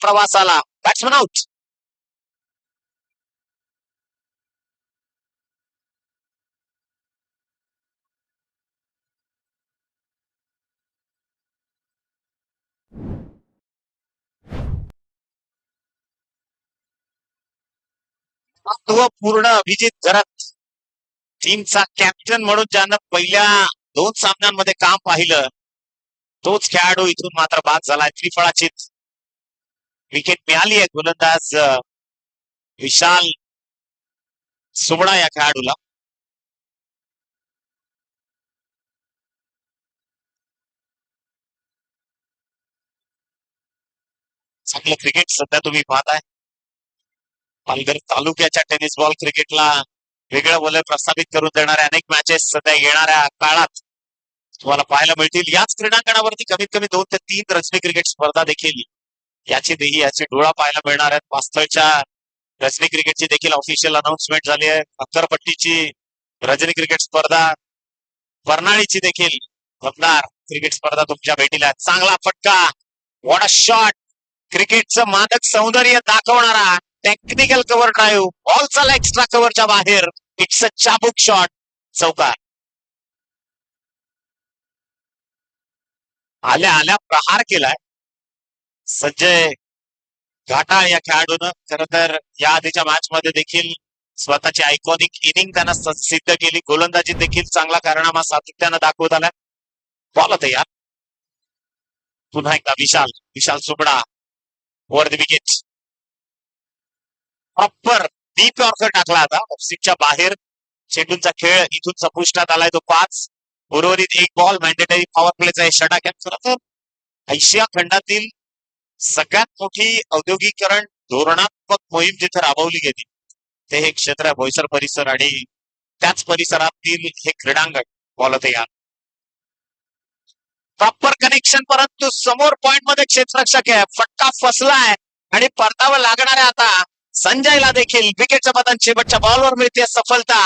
प्रवासाला. Batsman out. पूर्ण अभिजित घरात टीमचा कॅप्टन म्हणून ज्यानं पहिल्या 2 सामन्यांमध्ये काम पाहिलं तोच खेळाडू इथून मात्र बाद झालाय. त्रिफळाचीत विकेट मिळाली आहे गोलंदाज विशाल सुमडा या खेळाडूला. चांगलं क्रिकेट सध्या तुम्ही पाहताय. पालघर तालुक्याच्या टेनिस बॉल क्रिकेटला वेगळं वलय प्रस्थापित करून देणाऱ्या अनेक मॅचेस सध्या येणाऱ्या काळात तुम्हाला पाहायला मिळतील. याच क्रीडांगणावरती कमीत कमी 2 ते 3 रजनी क्रिकेट स्पर्धा देखील याची डोळा पाहायला मिळणार आहेत. पास्थळच्या रजनी क्रिकेटची देखील ऑफिशियल अनाउन्समेंट झाली आहे. अक्करपट्टीची रजनी क्रिकेट स्पर्धा, बर्नाळीची देखील दमदार क्रिकेट स्पर्धा तुमच्या भेटीला. चांगला फटका, व्हॉट अ शॉट. क्रिकेटचं मादक सौंदर्य दाखवणारा टेक्निकल कव्हर ड्राईव्ह, बॉल चाला एक्स्ट्रा कव्हरच्या बाहेर. इट्स अ चाबूक शॉट, चौकार. आल्या आल्या प्रहार केलाय संजय घाटाळ या खेळाडूनं. खर तर या आधीच्या मॅच मध्ये देखील स्वतःची आयकॉनिक इनिंग त्यांना सिद्ध केली. गोलंदाजी देखील चांगला कारनामा सातत्यानं दाखवत आला. बॉल तयार. पुन्हा एकदा विशाल सुमडा over the wicket. Proper deep yorker टाकला आता ऑफस्टिकच्या बाहेर. चेंडूंचा खेळ इथून संपुष्टात आलाय. तो 5. उर्वरित 1 बॉल. मॅन्डेटरी पॉवर प्लेचा हे षटक. खरं तर आशिया खंडातील सगळ्यात मोठी औद्योगिकरण धोरणात्मक मोहीम जिथे राबवली गेली ते हे क्षेत्र आहे बोईसर परिसर आणि त्याच परिसरातील हे क्रीडांगण. बॉल तयार. प्रॉपर कनेक्शन, परंतु समोर पॉइंट मध्ये क्षेत्ररक्षक आहे. फटका फसलाय आणि परतावा लागणार आहे आता संजयला देखील. विकेटच्या बदन शेवटच्या बॉलवर मिळते सफलता.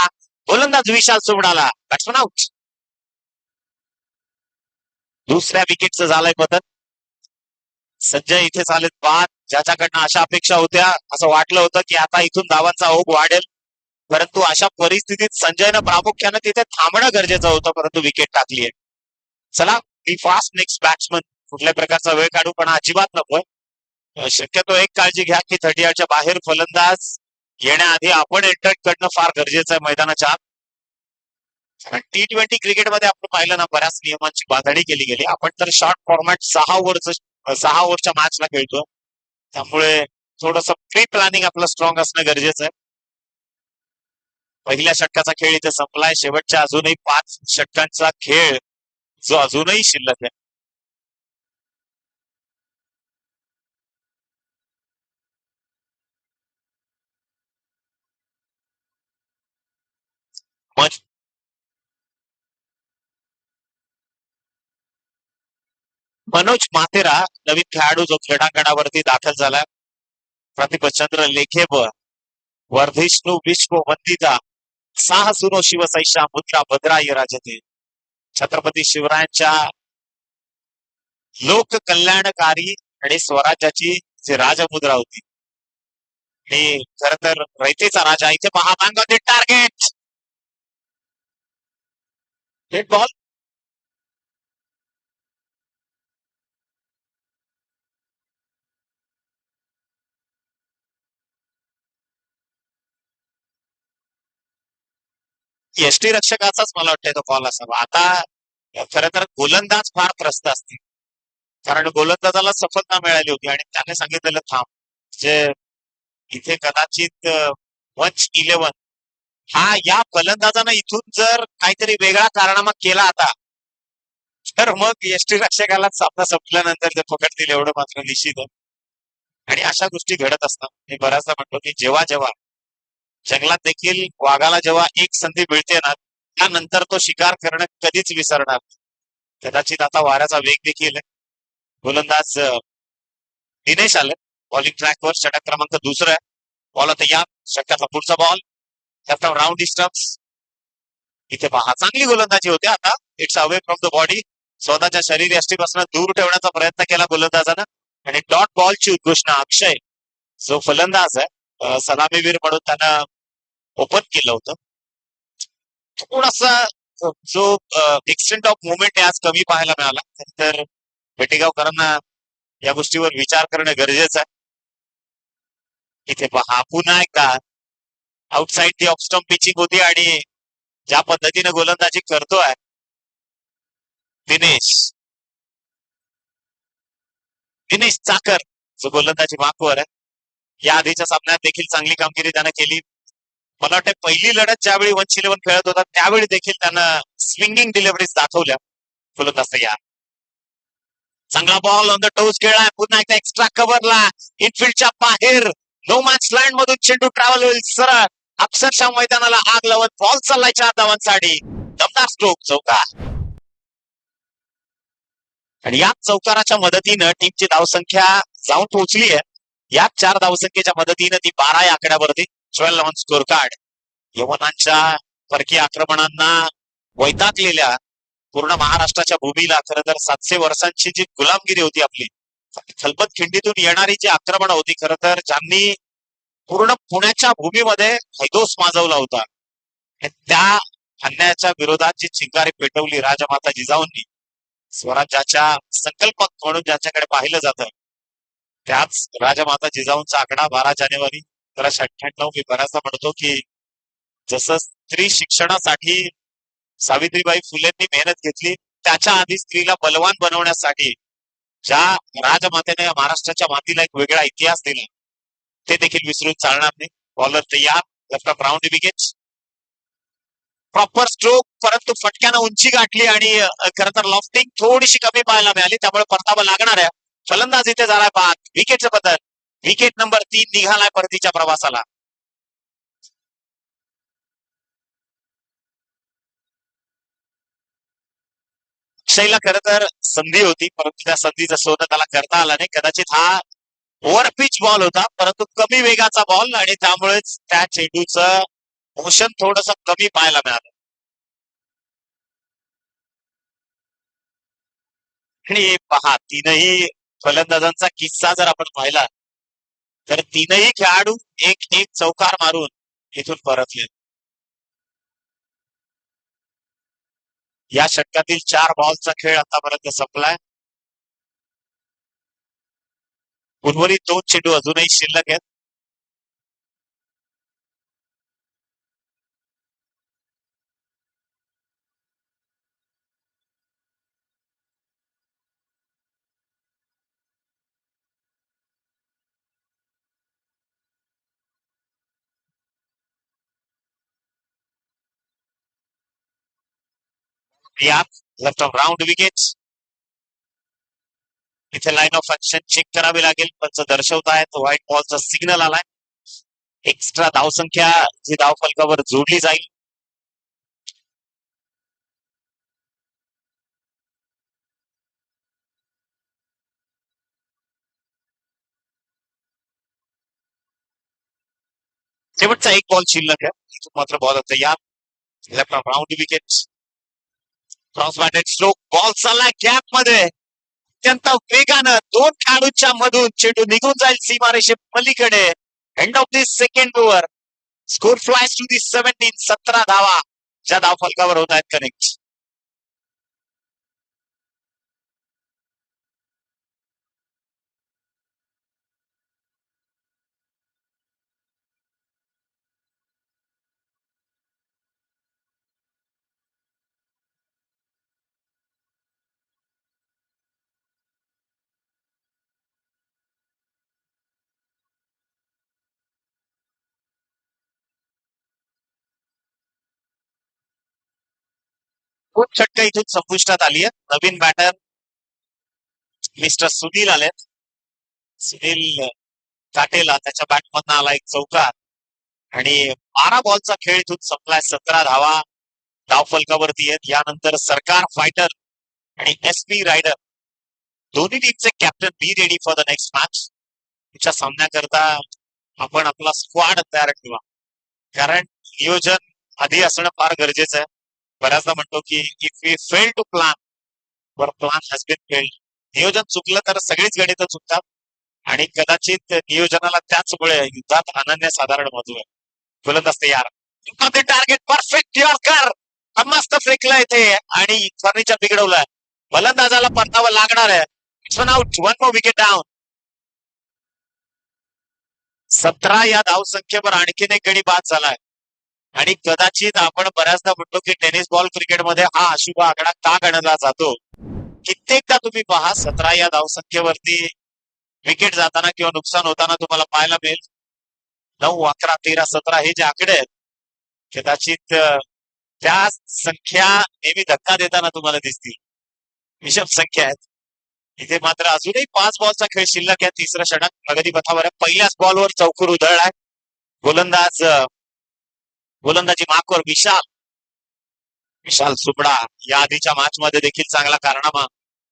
गोलंदाज विशाल सुमडाला. Batsman out. दुसऱ्या विकेटचं झालंय बदल. संजय इथे झालेत बाद. ज्याच्याकडनं अशा अपेक्षा होत्या, असं वाटलं होतं की आता इथून धावांचा ओघ वाढेल, परंतु अशा परिस्थितीत संजयनं प्रामुख्यानं तिथे थांबणं गरजेचं होतं, परंतु विकेट टाकली आहे. चला, बी फास्ट नेक्स्ट बॅट्समन. कुठल्या प्रकारचा वेळ काढूपणा अजिबात नकोय. शक्यतो एक काळजी घ्या की 30 यार्डच्या बाहेर फलंदाज येण्याआधी आपण एंटर करणं फार गरजेचं आहे मैदानाच्या आत. T20 क्रिकेटमध्ये आपण पाहिलं ना, बऱ्याच नियमांची बांधणी केली गेली. आपण तर शॉर्ट फॉर्मॅट 6 ओव्हरच्या मॅचला खेळतो, त्यामुळे थोडस प्री प्लॅनिंग आपलं स्ट्रॉंग असणं गरजेचं आहे. पहिल्या षटकाचा खेळ इथे संपलाय. शेवटच्या अजूनही 5 षटकांचा खेळ जो अजूनही शिल्लक आहे. मनोज माथेरा नवीन खेळाडू जो क्रीडांगणावरती दाखल झाला. प्रतिपचंद्र लेखेब, वर्धिष्णू विश्व वंदिता, साहसुनो शिवसैषा मुद्रा भद्राय राजते. छत्रपती शिवरायांच्या लोक कल्याणकारी आणि स्वराज्याची जी राजमुद्रा होती, आणि खर तर रयतेचा राजा. इथे महामांग टार्गेट, डेड बॉल. एसटी रक्षकाचाच मला वाटतं तो कॉल असावा. आता खरं तर गोलंदाज फार त्रस्त असतील, कारण गोलंदाजाला सफलता मिळाली होती आणि त्याने सांगितलेलं थांब. जे इथे कदाचित 1-11 हा या फलंदाजानं इथून जर काहीतरी वेगळा कारनामा केला आता, तर मग एसटी रक्षकाला सामना संपल्यानंतर ते पकडतील एवढं मात्र निश्चित आहे. आणि अशा गोष्टी घडत असतात. मी बऱ्याचदा म्हणतो की जेव्हा जेव्हा जंगलात देखील वाघाला जेव्हा एक संधी मिळते ना, त्यानंतर तो शिकार करणं कधीच विसरणार. कदाचित आता वाऱ्याचा वेग देखील आहे. गोलंदाज दिनेश आले बॉलिंग ट्रॅकवर. षटक क्रमांक 2 आहे. बॉल तयार. षटकाचा पुढचा बॉल. Round distance. इथे पहा, चांगली गोलंदाजी होते. आता it's away from the body. स्वतःच्या शरीर यष्टीपासून दूर ठेवण्याचा प्रयत्न केला गोलंदाजानं. आणि डॉट बॉलची उद्घोषणा अक्षय जो फलंदाज आहे सलामीवीर म्हणून त्यानं ओपन केलं होतं. थोडासा जो एक्सटेंट ऑफ मुवमेंट आहे आज कमी पाहायला मिळाला. तर पेटेगावकरांना या गोष्टीवर विचार करणं गरजेचं आहे. इथे पहा पुन्हा एकदा outside the off stump pitching होती आणि ज्या पद्धतीने गोलंदाजी करतोय दिनेश चाकर जो गोलंदाजी मार्कवर आहे. या आधीच्या सामन्यात देखील चांगली कामगिरी त्यानं केली. मला वाटतं पहिली लढत ज्यावेळी 1-11 खेळत होता त्यावेळी देखील त्यानं स्विंगिंग डिलिव्हरीज दाखवल्या फलंदाज या. चांगला बॉल ऑन द टोज खेळलाय पुन्हा एकदा एक्स्ट्रा कव्हरला इनफिल्डच्या बाहेर नो मॅच लँड मधून चेंडू ट्रॅव्हल होईल सरळ अक्षरशः मैदानाला आग लावत बॉल चाललाय 4 धावांसाठी. दमदार स्ट्रोक चौकार आणि या चौकाराच्या मदतीनं टीमची धावसंख्या जाऊन पोहोचली आहे. या 4 धावसंख्येच्या मदतीनं ती 12 या आकड्यावरती 12 ऑन स्कोर कार्ड. यवनांच्या परकीय आक्रमणांना वैतागलेल्या पूर्ण महाराष्ट्राच्या भूमीला खरं तर 700 वर्षांची जी गुलामगिरी होती आपली खलबत खिंडीतून येणारी जी आक्रमण होती खरं तर ज्यांनी पूर्ण पुण्याच्या भूमीमध्ये हैदोस माजवला होता त्या अन्यायाच्या विरोधात जी चिंगारी पेटवली राजमाता जिजाऊंनी स्वराज्याच्या संकल्पक म्हणून ज्यांच्याकडे पाहिलं जातं त्याच राजमाता जिजाऊंचा आकडा 12 जानेवारी 1998 मी बऱ्याचदा म्हणतो की जसं स्त्री शिक्षणासाठी सावित्रीबाई फुलेंनी मेहनत घेतली त्याच्या आधी स्त्रीला बलवान बनवण्यासाठी ज्या राजमातेने महाराष्ट्राच्या मातीला एक वेगळा इतिहास दिला ते देखील विसरून चालणार नाही. बॉलर तयार left of round wicket proper stroke परंतु फटक्यानं उंची गाठली आणि खरं तर लॉफ्टिंग थोडीशी कमी पाहायला मिळाली त्यामुळे परतावा लागणार आहे. फलंदाज इथे झालाय बाद विकेटचं बदल विकेट नंबर 3 निघालाय परतीच्या प्रवासाला. अक्षयला खरं तर संधी होती परंतु त्या संधीचं सोनं त्याला करता आलं नाही. कदाचित हा ओव्हर पिच बॉल होता परंतु कमी वेगाचा बॉल आणि त्यामुळेच त्या चेंडूचं मोशन थोडस कमी पाहायला मिळालं. आणि पहा तीनही फलंदाजांचा किस्सा जर आपण पाहिला तर तीनही खेळाडू एक एक चौकार मारून इथून परतले. या षटकातील 4 बॉलचा खेळ आतापर्यंत संपलाय. उर्वरित 2 चेंडू अजूनही शिल्लक आहेत. यात लेफ्ट ऑफ राऊंड विकेट इथे लाईन ऑफ ऍक्शन चेक करावी लागेल पंच दर्शवतायत व्हाईट बॉलचा सिग्नल आलाय. एक्स्ट्रा धावसंख्या जी धावफलकावर जोडली जाईल. शेवटचा 1 बॉल शिल्लक आहे इथून मात्र बॉल तयार left of round wicket cross batted stroke ball चाललाय गॅप मध्ये अत्यंत वेगानं 2 खेळाडूंच्या मधून चेंडू निघून जाईल सीमारेषे पलीकडे. End of this second over score flies to the 17 धावा ज्या धावफलकावर होत आहेत कनेक्ट. खूप षटक इथून संपुष्टात आली आहे. नवीन बॅटर मिस्टर सुनील आलेत. सुनील काटेला त्याच्या बॅटमधनं आला एक चौकार आणि 12 बॉलचा खेळ इथून संपलाय. 17 धावा धावफलकावरती आहेत. यानंतर सरकार फायटर आणि SP रायडर दोन्ही टीमचे captain be ready for the next match. पुढच्या सामन्याकरता आपण आपला स्क्वॉड तयार ठेवा कारण नियोजन आधी असणं फार गरजेचं आहे. बऱ्याचदा म्हणतो की if we fail to plan वर प्लॅन हॅज बीन फेल्ड. नियोजन चुकलं तर सगळीच गणितं चुकतात आणि कदाचित नियोजनाला त्याचमुळे युद्धात अनन्यसाधारण महत्व आहे. गोलंदाज तयार, टार्गेट परफेक्ट यॉर्कर, मस्त फेकलं इथे आणि फर्निचर बिघडवलं. फलंदाजाला परतावं लागणार आहे. Out, one more wicket down. 17 या धावसंख्येवर आणखीन एक गडी बाद झालाय. आणि कदाचित आपण बऱ्याचदा म्हणतो की टेनिस बॉल क्रिकेटमध्ये हा अशुभ आकडा का गणला जातो. कित्येकदा तुम्ही पहा 17 या धावसंख्येवरती विकेट जाताना किंवा नुकसान होताना तुम्हाला पाहायला मिळेल. 9, 11, 13, 17 हे जे आकडे आहेत कदाचित त्या संख्या नेहमी धक्का देताना तुम्हाला दिसतील. विषम संख्या आहेत. इथे मात्र अजूनही 5 बॉलचा खेळ शिल्लक आहे. तिसरं षटक प्रगती पथावर आहे. पहिल्याच बॉलवर चौकर उधळलाय. गोलंदाजी मार्कवर विशाल सुपडा या आधीच्या मॅच मध्ये देखील चांगला कारनामा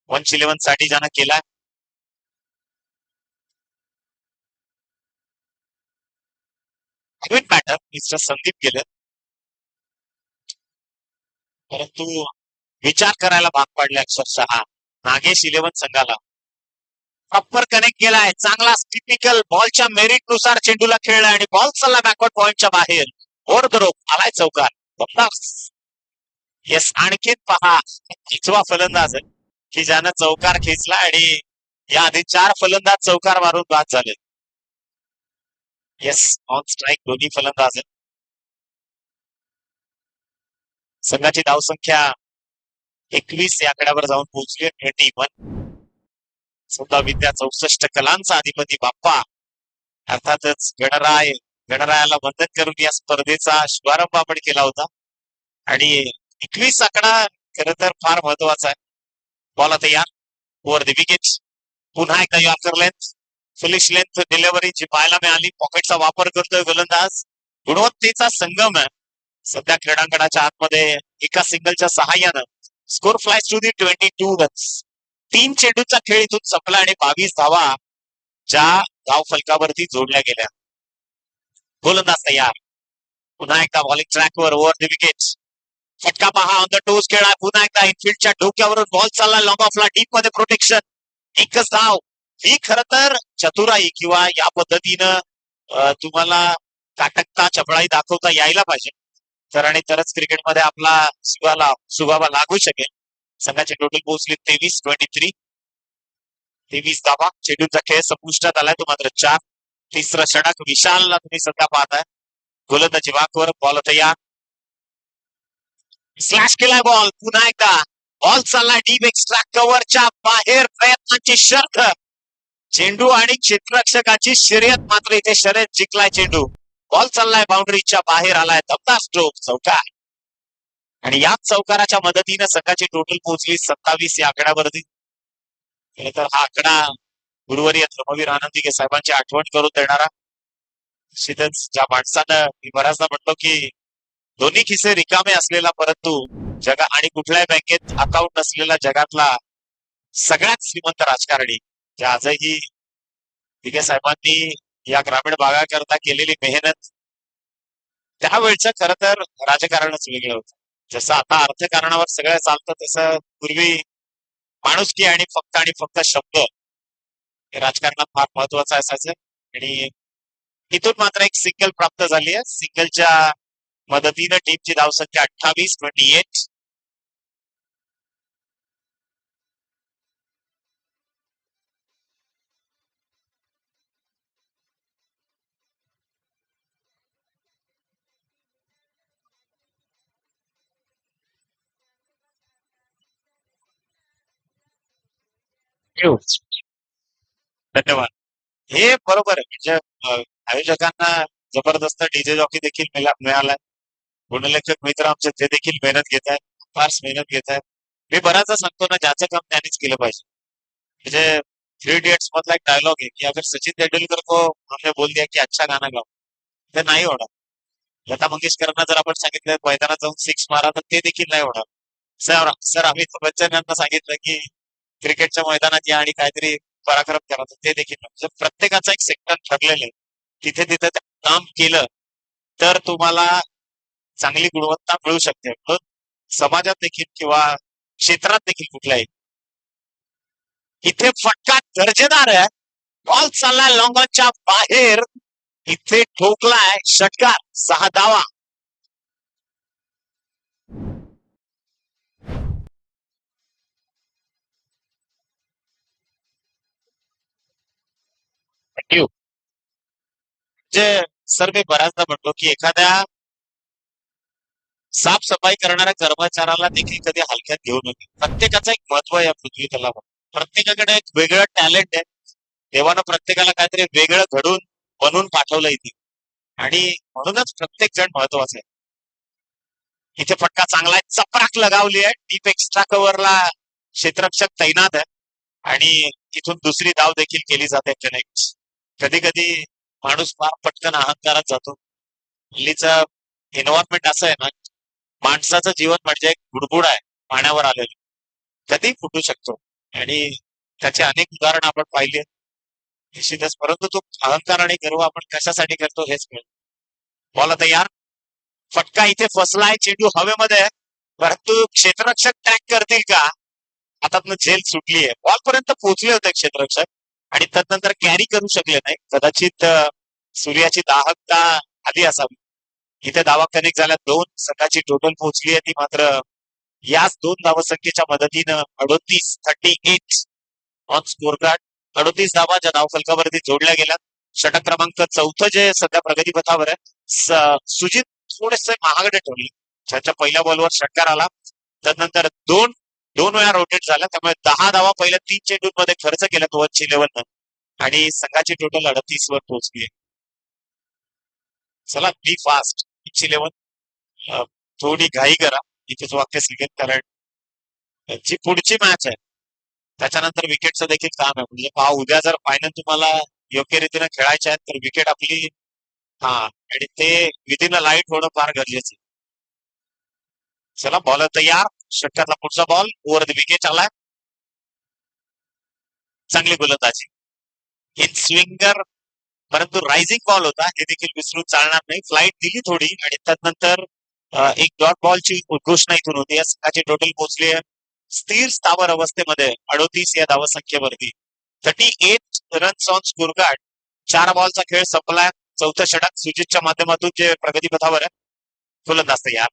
111 साठी ज्यानं केलाय. बॅटर मिस्टर संदीप गेले, परंतु विचार करायला भाग पाडले अक्षरशः नागेश 11 संघाला. प्रॉपर कनेक्ट केलाय. चांगला टिपिकल बॉलच्या मेरिट नुसार चेंडूला खेळला आणि बॉल चालला बॅकवर्ड पॉइंटच्या बाहेर. ओर द रोप आलाय चौकार. येस, आणखीन पहा 5वा फलंदाज की ज्यानं चौकार खेचला आणि या आधी 4 फलंदाज चौकार मारून बाद झाले. येस, ऑन स्ट्राईक दोन्ही फलंदाज. संघाची धावसंख्या 21 या आकड्यावर जाऊन पोहोचली. 21. 14 विद्या 64 कलांचा अधिपती बाप्पा अर्थातच गणरायाला वंदन करून या स्पर्धेचा शुभारंभ आपण केला होता. आणि 21 आकडा खरं तर फार महत्वाचा आहे. बॉल आता या ओव्हर द विकेट. पुन्हा एकदा yorker length, finish length delivery जी पाहायला मिळाली. पॉकेटचा वापर करतोय गोलंदाज. गुणवत्तेचा संगम आहे सध्या क्रीडांगणाच्या आतमध्ये. एका सिंगलच्या सहाय्यानं score flies to the 22 runs. 3 चेंडूचा खेळ इथून संपला आणि 22 धावा ज्या धाव फलकावरती जोडल्या गेल्या. गोलंदाज तयार. पुन्हा एकदा बॉलिंग ट्रॅकवर ओव्हर द विकेट. फटका पहा, ऑन द टोज खेळा. पुन्हा एकदा इनफिल्डच्या डोक्यावरून बॉल चालला लॉंग ऑफला. डीप मध्ये प्रोटेक्शन. एकच धाव. ही खरं तर चतुराई किंवा या पद्धतीनं तुम्हाला काटकता चपळाई दाखवता यायला पाहिजे. तर आणि तरच क्रिकेटमध्ये आपला सुगावा लागू शकेल. संघाची टोटल पोहोचली 23. 23 धावा. चेंडूचा खेळ संपुष्टात आलाय तो मात्र 4. तिसरं षटक विशालला तुम्ही सध्या पाहताय. गोलंदाजी वाकवर. बॉल तयार. स्लॅश केलाय बॉल. पुन्हा एकदा बॉल चाललाय डीप एक्स्ट्रा कव्हरच्या बाहेर. प्रयत्नांची शर्त. चेंडू आणि क्षेत्ररक्षकाची शर्यत मात्र इथे शर्यत जिंकलाय चेंडू. बॉल चाललाय बाउंड्रीच्या बाहेर आलाय. दमदार स्ट्रोक. चौकार. आणि याच चौकाराच्या मदतीनं संघाची टोटल पोहोचली 27 या आकड्यावरती. तर हा आकडा गुरुवारी धर्मवीर आनंदी साहेबांची आठवण करून देणारा. निश्चितच ज्या माणसानं मी बऱ्याचदा म्हणतो की दोन्ही खिसे रिकामे असलेला परंतु आणि कुठल्याही बँकेत अकाउंट नसलेला जगातला सगळ्यात श्रीमंत राजकारणी, ज्या आजही दिघे साहेबांनी या ग्रामीण भागाकरता केलेली मेहनत त्यावेळचं खरं तर राजकारणच वेगळं होतं. जसं आता अर्थकारणावर सगळं चालतं तसं पूर्वी माणुसकी आणि फक्त शब्द हे राजकारणात फार महत्वाचं असायचं. आणि इथून मात्र एक सिंगल प्राप्त झाली आहे. सिंगलच्या मदतीनं टीमची धावसंख्या 28. धन्यवाद. हे बरोबर आहे. म्हणजे आयोजकांना जबरदस्त डीजे जॉकी देखील मिळालाय. गुणलेखक मित्र आमचे ते देखील मेहनत घेत आहेत. फारच मेहनत घेत आहेत. मी बऱ्याचदा सांगतो ना, ज्याचं काम त्यानेच केलं पाहिजे. म्हणजे 3 इडियट्स मधला एक डायलॉग आहे की अगर सचिन तेंडुलकर को हमने बोल दिया की अच्छा गाना गाओ, ते नाही होणार. लता मंगेशकरांना जर आपण सांगितलं मैदानात जाऊन 6 मारा तर ते देखील नाही होणार. सर अमिताभ बच्चन यांना सांगितलं की क्रिकेटच्या मैदानात या आणि काहीतरी पराक्रम करा तर ते देखील नाही. प्रत्येकाचा एक सेक्टर ठरलेलं आहे. तिथे तिथे काम केलं तर तुम्हाला चांगली गुणवत्ता मिळू शकते. म्हणून समाजात देखील किंवा क्षेत्रात देखील कुठल्याही इथे फटका दर्जेदार आहे. बॉल चाललाय लॉंगॉनच्या बाहेर. इथे ठोकलाय षटकार. 6 धावा. थँक्यू. जे सर मी बऱ्याचदा म्हणतो की एखाद्या साफसफाई करणाऱ्या कर्मचाऱ्याला देखील कधी हलक्यात घेऊ नये. प्रत्येकाचं एक महत्व आहे या पृथ्वी तलावर. प्रत्येकाकडे एक वेगळं टॅलेंट आहे. देवानं प्रत्येकाला काहीतरी वेगळं घडून बनवून पाठवलं इथे. आणि म्हणूनच प्रत्येक जण महत्वाचा आहे. इथे फटका चांगला आहे. चपराक लगावली आहे. डीप एक्स्ट्रा कव्हरला क्षेत्ररक्षक तैनात आहे. आणि इथून दुसरी धाव देखील केली जाते कनेक्ट. कधी कधी माणूस फार पटकन अहंकारात जातो. हल्लीचं एन्व्हायरमेंट असं आहे ना, माणसाचं जीवन म्हणजे एक बुडबुड आहे पाण्यावर आलेलं. कधी फुटू शकतो. आणि त्याचे अनेक उदाहरण आपण पाहिले निश्चितच. परंतु तो अहंकार आणि गर्व आपण कशासाठी करतो हेच कळत. बॉल आता यार. फटका इथे फसलाय. चेंडू हवेमध्ये आहे. परंतु क्षेत्ररक्षक ट्रॅक करतील का? हातातनं झेल सुटली आहे. बॉल पर्यंत पोहोचले होते क्षेत्ररक्षक आणि त्यानंतर कॅरी करू शकले नाही. कदाचित सूर्याची दाहकता आली असावी. इथे धावा कनेक्ट झाल्या 2. संघाची टोटल पोहोचली आहे ती मात्र याच 2 धावसंख्येच्या मदतीनं 38 ऑन स्कोर कार्ड. 38 धावा ज्या धावफलकावरती जोडल्या गेल्या. षटक क्रमांक 4 जे सध्या प्रगतीपथावर आहे. सुजित थोडेसे महागडे ठरले. त्याच्या पहिल्या बॉलवर षटकार आला. त्यानंतर दोन वेळा रोटेट झाला. त्यामुळे 10 धावा पहिल्या 3 चेंडूंमध्ये खर्च केल्या वनची लेवलनं. आणि संघाची टोटल 38 वर पोहोचली. चला बी फास्ट. पिच 11 थोडी घाई करा. इथेच वाक्य सिगेल. कारण जी पुढची मॅच आहे त्याच्यानंतर विकेटचं देखील काम आहे. म्हणजे पहा, उद्या जर फायनल तुम्हाला योग्य रीतीने खेळायचे आहेत तर विकेट आपली आणि ते विदिन अ लाईट होणं फार गरजेचं आहे. चला बॉलर तयार. षटकातला पुढचा बॉल ओव्हर द विकेट आलाय. चांगली गोलंदाजी. इन स्विंगर परंतु रायझिंग बॉल होता हे देखील विसरून चालणार नाही. फ्लाईट दिली थोडी आणि त्यानंतर एक डॉट बॉलची घोषणा इथून होती. या संघाची टोटल पोहोचली आहे स्थिर स्थावर अवस्थेमध्ये 38 या धावसंख्येवरती. 38 रन्स ऑन स्कोर कार्ड. 4 बॉलचा खेळ संपलाय. चौथं षटक सुजितच्या माध्यमातून जे प्रगतीपथावर आहे. गोलंदाज तयार.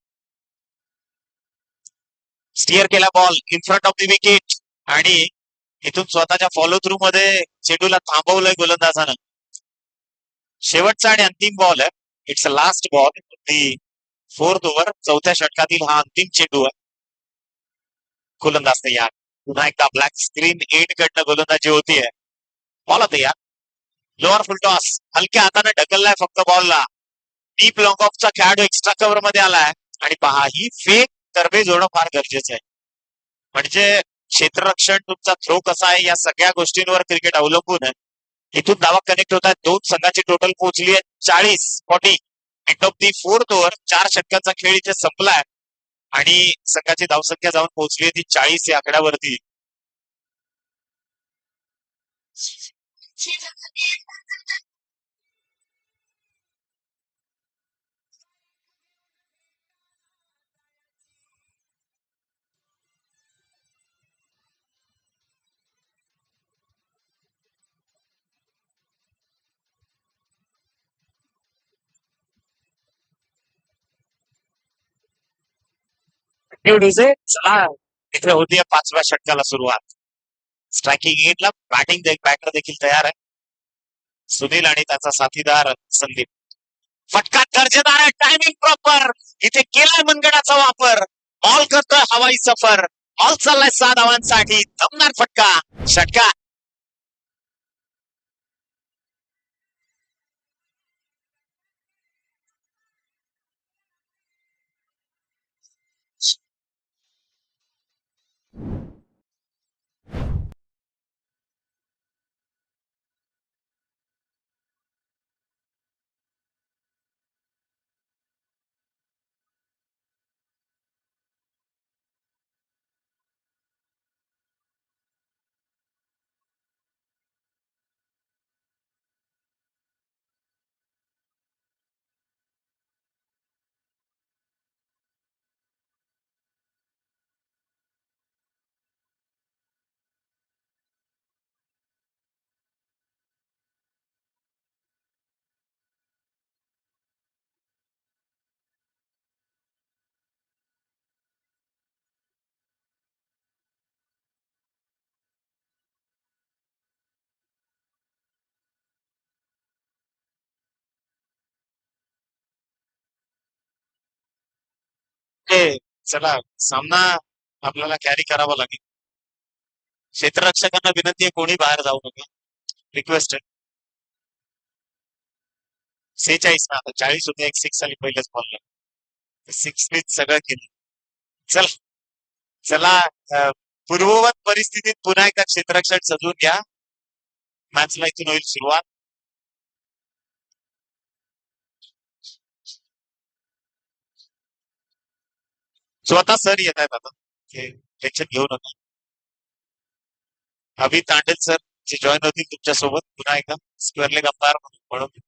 स्टिअर केला ball in front of the wicket आणि इथून स्वतःच्या फॉलो थ्रू मध्ये चेंडूला थांबवलंय गोलंदाजानं. शेवटचा आणि अंतिम बॉल आहे. It's a last ball the 4th over. चौथ्या षटकातील हा अंतिम चेंडू आहे. गोलंदाज तयार. पुन्हा एकदा ब्लॅक स्क्रीन 8 कडनं गोलंदाजी होतीये. बॉल तयार. Lower full toss. हलक्या हाताने ढकललाय फक्त बॉलला. डीप लॉंग ऑफचा खेळाडू एक्स्ट्रा कव्हर मध्ये आलाय. आणि पहा, ही फेक तरबेज होणं फार गरजेचं आहे. म्हणजे क्षेत्ररक्षण तुमचा थ्रो कसा आहे या सगळ्या गोष्टींवर क्रिकेट अवलंबून आहे. इथून धावा कनेक्ट होत आहेत. 2 संघाची टोटल पोहोचली आहे 40 end of the 4th over. 4 षटकांचा खेळ इथे संपलाय आणि संघाची धावसंख्या जाऊन पोहोचली आहे ती 40 या आकड्यावरती. चला इथे होतीये 5व्या षटकाला सुरुवात. स्ट्रायकिंग एटला बॅटिंग बॅटर देखील तयार आहे. सुनील आणि त्याचा साथीदार संदीप. फटका दर्जेदार आहे. Timing proper. इथे केलाय मनगडाचा वापर. बॉल करतोय हवाई सफर. बॉल चाललाय 6 धावांसाठी. दमदार फटका. षटकार. ते चला सामना आपल्याला कॅरी करावा लागेल. क्षेत्ररक्षकांना विनंती आहे, कोणी बाहेर जाऊ नका. रिक्वेस्ट आहे. 46 ना, आता 40 होते. एक 6 आली पहिल्याच बॉलला. 6 सगळं केलं. चला चला पूर्ववत परिस्थितीत पुन्हा एकदा क्षेत्ररक्षण सजवून घ्या. मॅचला इथून होईल सुरुवात. स्वतः सर येत आहेत आता, टेन्शन घेऊ नका. अभि तांडेल सर जे जॉईन होतील तुमच्यासोबत पुन्हा एकदा स्क्वेअर लेग अंपायर म्हणून.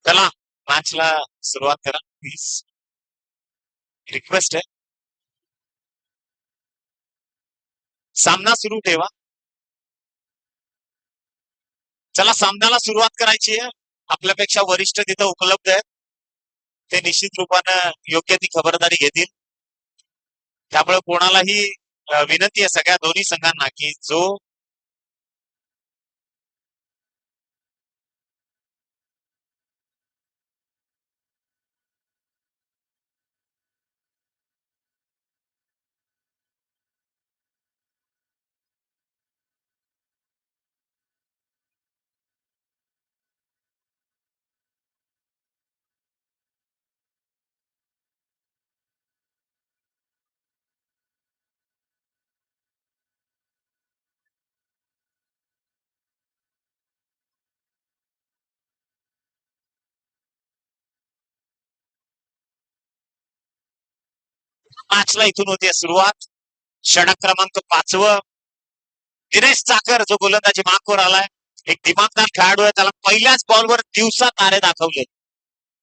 चला मॅचला सुरुवात करा प्लीज. रिक्वेस्ट आहे. सामना सुरू ठेवा. चला सामन्याला सुरुवात करायची आहे. आपल्यापेक्षा वरिष्ठ तिथं उपलब्ध आहेत. ते निश्चित रूपानं योग्य ती खबरदारी घेतील. त्यामुळे कोणालाही विनंती आहे सगळ्या दोन्ही संघांना की जो मॅचला इथून होते सुरुवात. षटक क्रमांक 5. दिनेश चाकर जो गोलंदाजी मार्कवर आलाय, एक दिमागदार खेळाडू आहे. त्याला पहिल्याच बॉलवर दिवसा तारे दाखवले.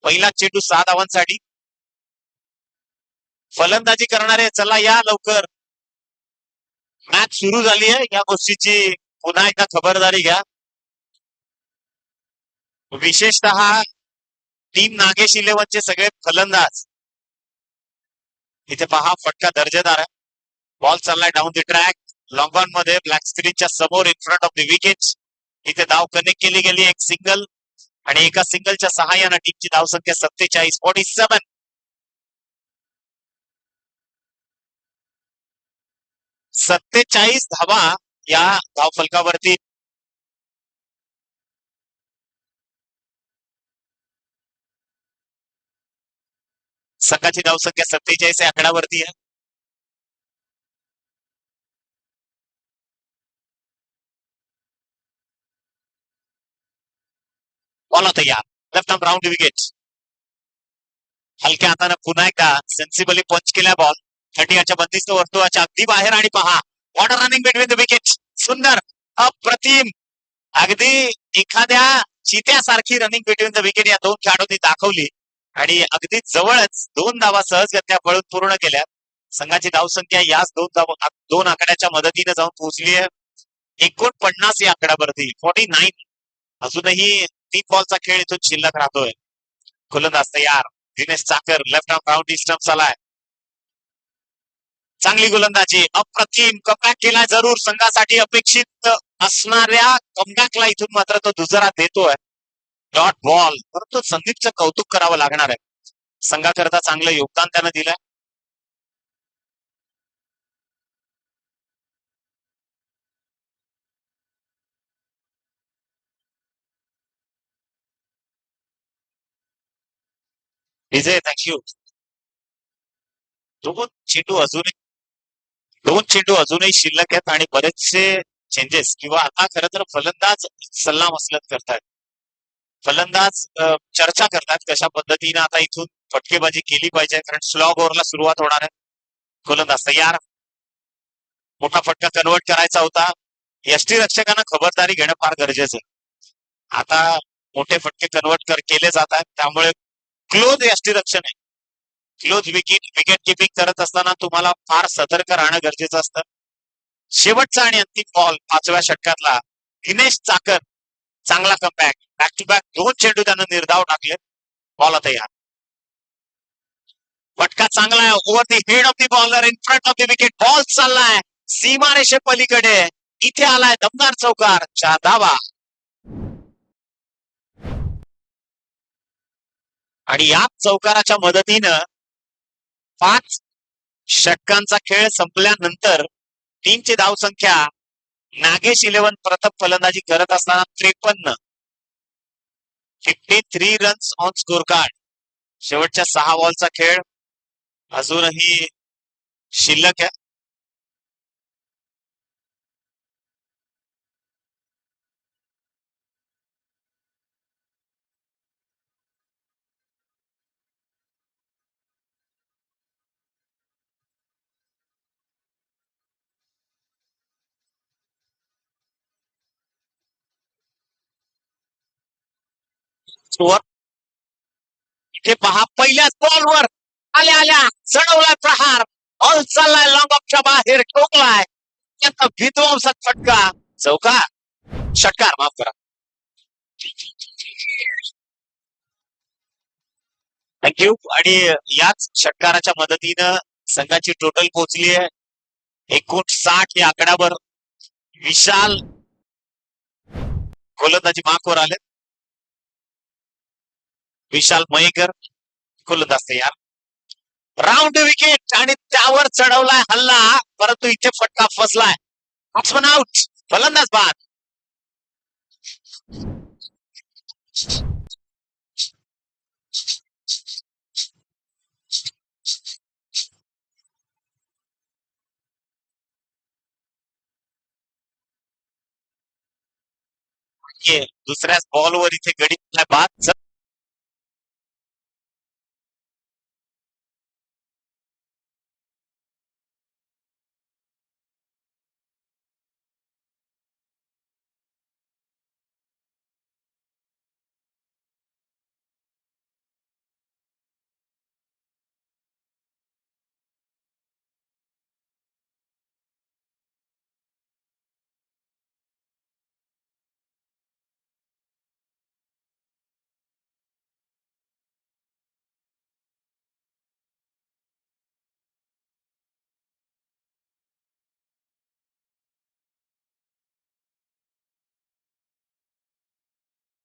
पहिला चेंडू 6 धावांसाठी. फलंदाजी करणारे चला या लवकर, मॅच सुरू झाली आहे. या गोष्टीची पुन्हा एकदा खबरदारी घ्या. विशेषतः टीम नागेश 11चे सगळे फलंदाज. इथे पहा फटका दर्जेदार आहे. बॉल चाललाय down the track. Long on मध्ये ब्लॅक स्क्रीनच्या समोर in front of the wicket. इथे धाव कनेक्ट केली गेली. एक सिंगल आणि एका सिंगलच्या सहाय्याने टीमची धावसंख्या 47. 47 धावा या धावफलकावरती. संघाची धावसंख्या 47 या आकड्यावरती आहे. बॉल होता या लेफ्ट आर्म राऊंड विकेट. हलक्या हाताने पुन्हा एकदा सेन्सिबली पंच केला बॉल. 30 बंदिस्त वर्तुळाच्या अगदी बाहेर. आणि पहा what running between the wicket. सुंदर, अप्रतिम, अगदी एखाद्या चित्यासारखी रनिंग बिटवीन द विकेट या दोन खेळाडूंनी दाखवली. आणि अगदी जवळच 2 धावा सहजगत्या पळून पूर्ण केल्या. संघाची धावसंख्या याच दोन आकड्याच्या मदतीने जाऊन पोहोचली आहे 49 या आकड्यावरती. 49. अजूनही 3 बॉलचा खेळ इथून शिल्लक राहतोय. गोलंदाज तयार. दिनेश चाकर लेफ्ट आर्म राऊंड स्टंप आलाय. चांगली गोलंदाजी, अप्रतिम कमबॅक केलाय. जरूर संघासाठी अपेक्षित असणाऱ्या कमबॅकला इथून मात्र तो दुजरा देतोय. Dot ball. परंतु संदीपचं कौतुक करावं लागणार आहे. संघाकरता चांगलं योगदान त्यानं दिलंय. विजय थँक्यू. दोन चेंडू अजूनही शिल्लक आहेत आणि बरेचसे चेंजेस किंवा आता खरं तर फलंदाज सल्ला मसलत करतायत. फलंदाज चर्चा करतात कशा पद्धतीने आता इथून फटकेबाजी केली पाहिजे, कारण स्लॉग ओव्हरला सुरुवात होणार आहे. गोलंदाज तयार. मोठा फटका कन्वर्ट करायचा होता. यष्टीरक्षकांना खबरदारी घेणं फार गरजेचं आहे. आता मोठे फटके कन्वर्ट केले जात आहेत. त्यामुळे क्लोज यष्टीरक्षण आहे. क्लोज विकेट किपिंग करत असताना तुम्हाला फार सतर्क राहणं गरजेचं असतं. शेवटचा आणि अंतिम बॉल 5व्या षटकातला. दिनेश चाकर चांगला कमबॅक. बॅक टू बॅक 2 चेंडू त्यानं निर्धाव टाकले. बॉल आता या फटका चांगला आहे. Over the head of the bowler in front of the wicket. Ball चाललाय सीमारेषे पलीकडे. इथे आलाय दमदार चौकार. 4 धावा. आणि या चौकाराच्या मदतीनं 5 षटकांचा खेळ संपल्यानंतर टीमची धावसंख्या नागेश 11 प्रथम फलंदाजी करत असताना 53. 53 रन्स ऑन स्कोर कार्ड. शेवटच्या 6 बॉलचा खेळ अजूनही शिल्लक आहे. इथे पहा पहिल्याच बॉलवर आल्या चढवलाय प्रहार. बॉल चाललाय लॉंग ऑफच्या बाहेर ठोकलाय. विध्वंसक फटका. चौकार षटकार माफ करा. थँक्यू. आणि याच षटकाराच्या मदतीनं संघाची टोटल पोहोचली आहे 59 या आकड्यावर. विशाल गोलंदाजी मार्कवर आले. विशाल मयेकर गोलंदाज तयार. राऊंड विकेट आणि त्यावर चढवलाय हल्ला. परंतु इथे फटका फसलाय. Batsman out. फलंदाज बाद. दुसऱ्याच बॉलवर इथे गडी बाद.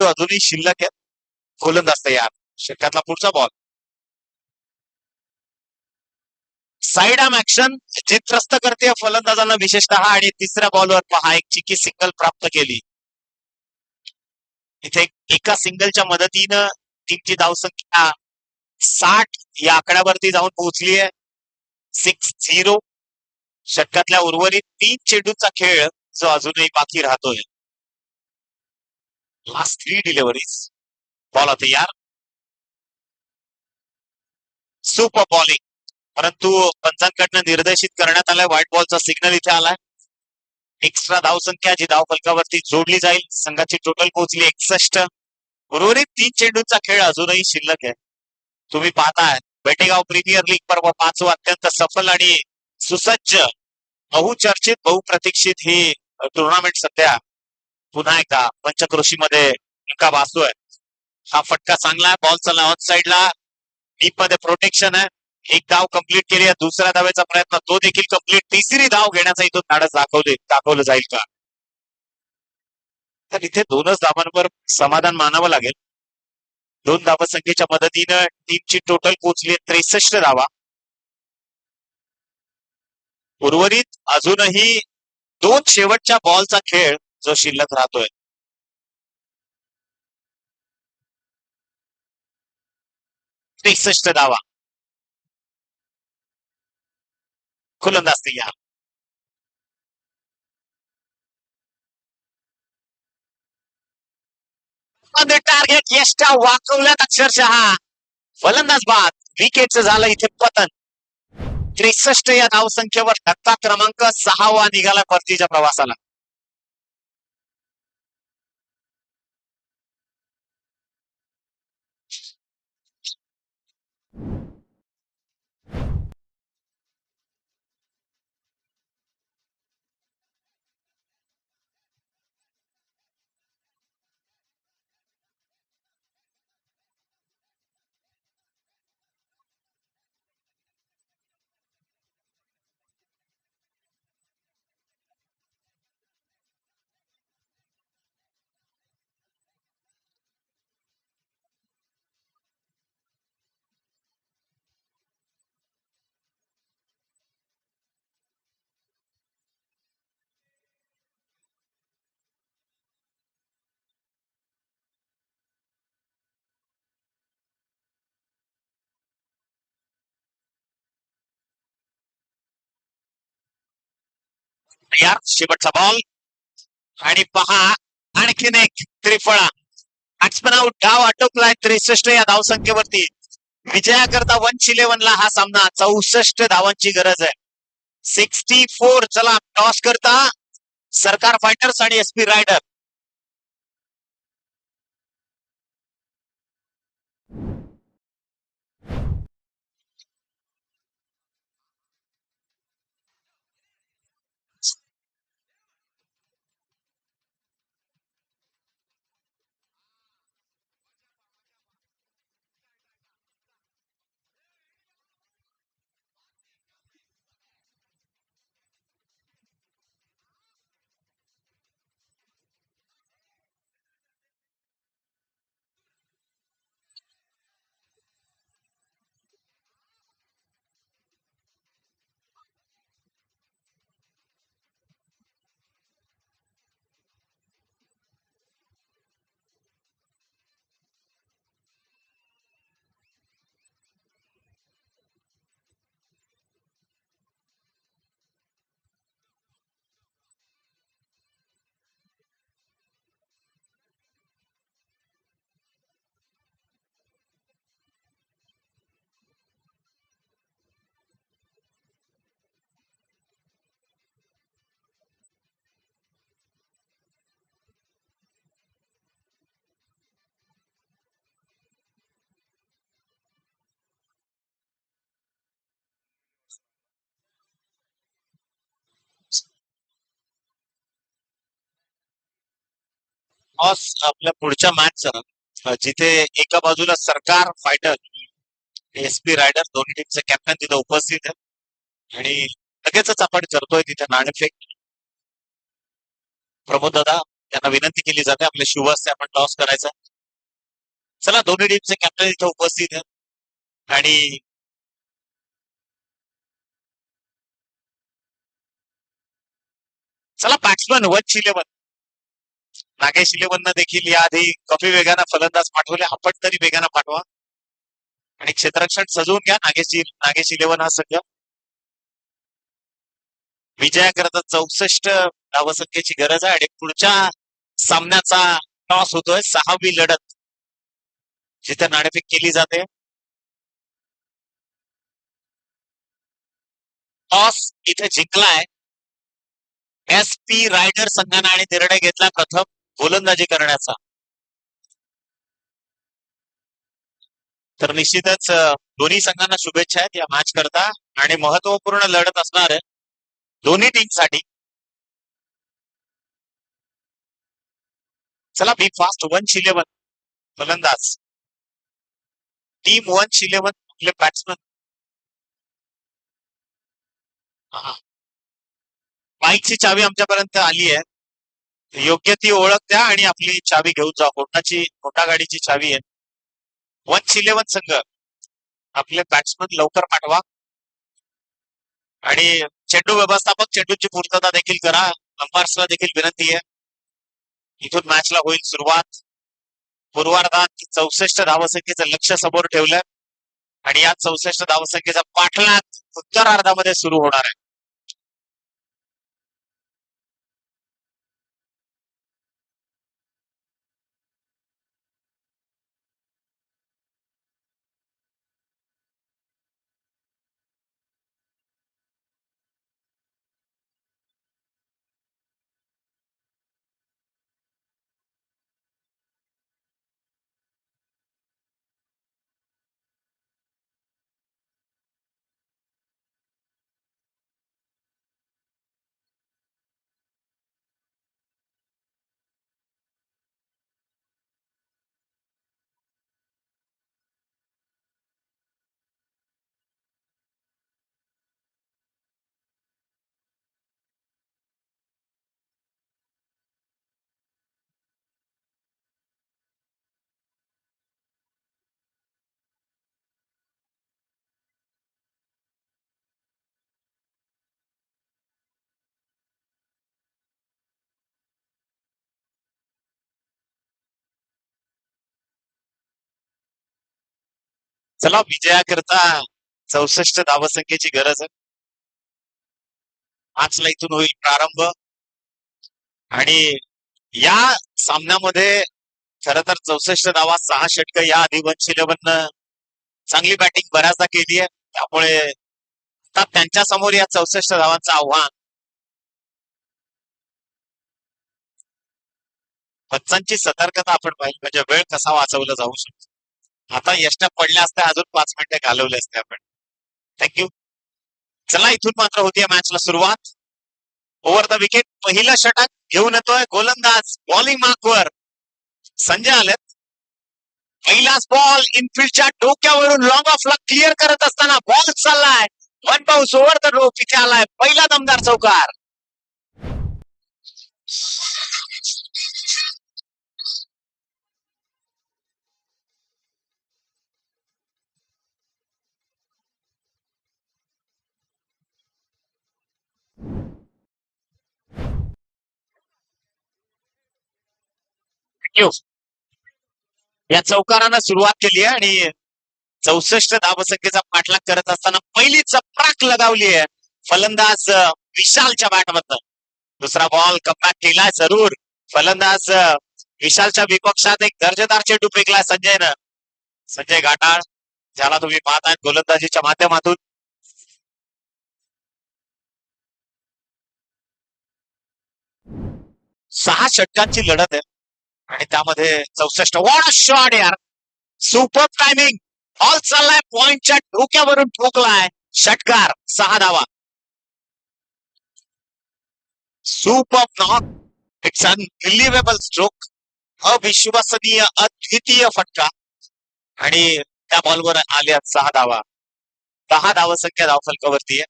अजूनही शिल्लक आहे. गोलंदाज तयार. षटकातला पुढचा बॉल. साइड आर्म ऍक्शन जे त्रस्त करते फलंदाजांना विशेषतः. आणि तिसऱ्या बॉलवर पहा एक चिकी सिंगल प्राप्त केली. इथे एका सिंगलच्या मदतीनं टीमची धावसंख्या 60 या आकड्यावरती जाऊन पोहोचली आहे. 6-0. षटकातल्या उर्वरित 3 चेंडूंचा खेळ जो अजूनही बाकी राहतोय. Last 3 deliveries. बॉल तयार. Super bowling. परंतु पंचांकडनं निर्देशित करण्यात आलाय. व्हाईट बॉलचा सिग्नल इथे आलाय. एक्स्ट्रा धावसंख्या जी धाव फलकावरती जोडली जाईल. संघाची टोटल पोहोचली 61. उर्वरित 3 चेंडूंचा खेळ अजूनही शिल्लक आहे. तुम्ही पाहताय बेटेगाव प्रीमियर लीग पर्व 5 अत्यंत सफल आणि सुसज्ज बहुचर्चित बहुप्रतीक्षित ही टुर्नामेंट सध्या पुन्हा एकदा पंचक्रोशीमध्ये मुक्का वाचतोय. हा फटका चांगला आहे. बॉल चालला ऑन साइडला. डीप मध्ये प्रोटेक्शन आहे. एक धाव कंप्लीट केली आहे. दुसऱ्या धावेचा प्रयत्न तो देखील कंप्लीट. तिसरी धाव घेण्याचा इथून धाडस दाखवलं जाईल का? तर इथे 2च धावांवर समाधान मानावं लागेल. 2 धावसंख्येच्या मदतीनं टीमची टोटल पोहोचली 63 धावा. उर्वरित अजूनही 2 शेवटच्या बॉलचा खेळ जो शिल्लक राहतोय. धावा. गोलंदाज तयार. टार्गेट यष्टा वाकवल्यात अक्षरशः. फलंदाज बाद. विकेटचं झालं इथे पतन. 63 या धावसंख्येवर धक्का क्रमांक 6 निघाला परतीच्या प्रवासाला. यार शेवटचा बॉल आणि पहा आणखीन एक त्रिफळा. Batsman out. डाव आटोपलाय 63 या धावसंख्येवरती. विजयाकरता 111 ला हा सामना 64 धावांची गरज आहे. 64. चला टॉस करता सरकार फायटर्स आणि एसपी रायडर. टॉस आपल्या पुढच्या मॅचचा जिथे एका बाजूला सरकार फायटर एसपी रायडर दोन्ही टीमचे कॅप्टन तिथे उपस्थित आहेत आणि लगेचच आपण करतोय तिथे नाणेफेक. प्रमोद दादा त्यांना विनंती केली जाते आपल्या शुभ हस्ते आपण टॉस करायचा. चला दोन्ही टीमचे कॅप्टन इथे उपस्थित आहेत आणि चला बॅट्समन 111 नागेश 11 देखील याआधी कमी वेगानं फलंदाज पाठवले. आपण तरी वेगानं पाठवा आणि क्षेत्ररक्षण सजवून घ्या. नागेश 11 हा संघ विजयाकरता 64 धावसंख्येची गरज आहे आणि पुढच्या सामन्याचा टॉस होतोय. 6वी लढत जिथे नाणेफेक केली जाते. टॉस इथे जिंकलाय एसपी रायडर संघाने आणि निर्णय घेतला प्रथम गोलंदाजी करण्याचा. तर निश्चितच दोन्ही संघांना शुभेच्छा आहेत या मॅच करता आणि महत्वपूर्ण लढत असणार आहे दोन्ही टीमसाठी. चला बी फास्ट 111 फलंदाज टीम 111 आपले बॅट्समन. बाईकची चावी आमच्यापर्यंत आली आहे. योग्य ती ओळख द्या आणि आपली चावी घेऊन जा. मोठा गाडीची चावी आहे. 111 संघ आपले बॅट्समन लवकर पाठवा आणि चेंडू व्यवस्थापक चेंडूची पूर्तता देखील करा. अंपायर्सला देखील विनंती आहे. इथून मॅचला होईल सुरुवात. पूर्वार्धात 64 धावसंख्येचं लक्ष समोर ठेवलं आणि या 64 धावसंख्येचा पाठलाग उत्तरार्धामध्ये सुरू होणार आहे. चला विजयाकरता 64 धावसंख्येची गरज आहे. आजला इथून होईल प्रारंभ. आणि या सामन्यामध्ये खरं तर 64 धावा 6 षटकं या आधी वंश इलेव्हन चांगली बॅटिंग बऱ्याचदा केली आहे. त्यामुळे आता त्यांच्या समोर या 64 धावांचं आव्हान. बच्चांची सतर्कता आपण पाहिली म्हणजे वेळ कसा वाचवला जाऊ शकतो. आता यष्ट्या पडल्या असत्या अजून 5 मिनिटं घालवले असते आपण. थँक्यू. चला इथून मात्र होती मॅचला सुरुवात. ओव्हर द विकेट पहिलं षटक घेऊन येतोय गोलंदाज बॉलिंग मार्कवर संजय आलेत. पहिलाच बॉल इनफिल्डच्या डोक्यावरून लॉंग ऑफला क्लिअर करत असताना बॉल चाललाय one bounce over the rope. इथे आलाय पहिला दमदार चौकार. या चौकारानं सुरुवात केली आहे आणि 64 धावसंख्येचा पाठलाग करत असताना पहिली चपराक लगावली आहे फलंदाज विशालच्या बॅटमधनं. दुसरा बॉल कमबॅक केलाय जरूर फलंदाज विशालच्या विपक्षात एक दर्जेदार चेंडू फेकलाय संजयनं. संजय घाटाळ ज्याला तुम्ही पाहताय गोलंदाजीच्या माध्यमातून. सहा षटकांची लढत आहे आणि त्यामध्ये 64 वॉट शॉट यार. Super timing. बॉल चाललाय पॉइंटच्या डोक्यावरून ठोकलाय षटकार 6 धावा. Super knock. It's unbelievable stroke. अविश्वसनीय अद्वितीय फटका आणि त्या बॉलवर आल्या 6 धावा. 10 धावसंख्या धावफलकावरती आहे.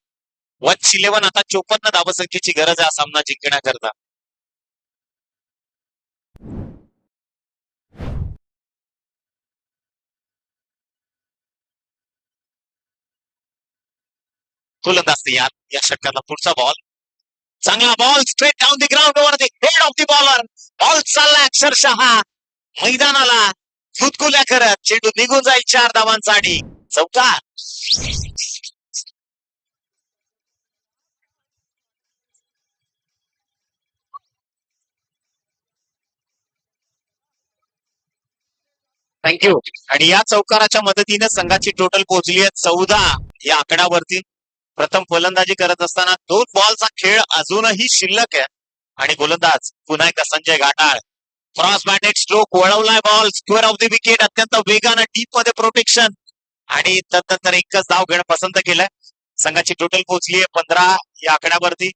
वंश इलेव्हन आता 54 धावसंख्येची गरज आहे हा सामना जिंकण्याकरता. गोलंदाज या षटकातला पुढचा बॉल चांगला ball straight down the ground over the head of the bowler. Ball चालला अक्षरशः मैदानाला खुदकुल्या करत. चेंडू निघून जाईल 4 धावांसाठी. चौकार. थँक्यू. आणि या चौकाराच्या मदतीने संघाची टोटल पोहोचली आहे 14 या आकड्यावरती. प्रथम फलंदाजी करत असताना 2 बॉलचा खेळ अजूनही शिल्लक आहे आणि गोलंदाज पुन्हा एकदा Sanjay Ghatal. Cross batted stroke वळवलाय ball square off the wicket. अत्यंत वेगानं डीप मध्ये प्रोटेक्शन आणि तदनंतर एकच धाव घेणं पसंत केलंय. संघाची टोटल पोहोचली आहे 15 या आकड्यावरती.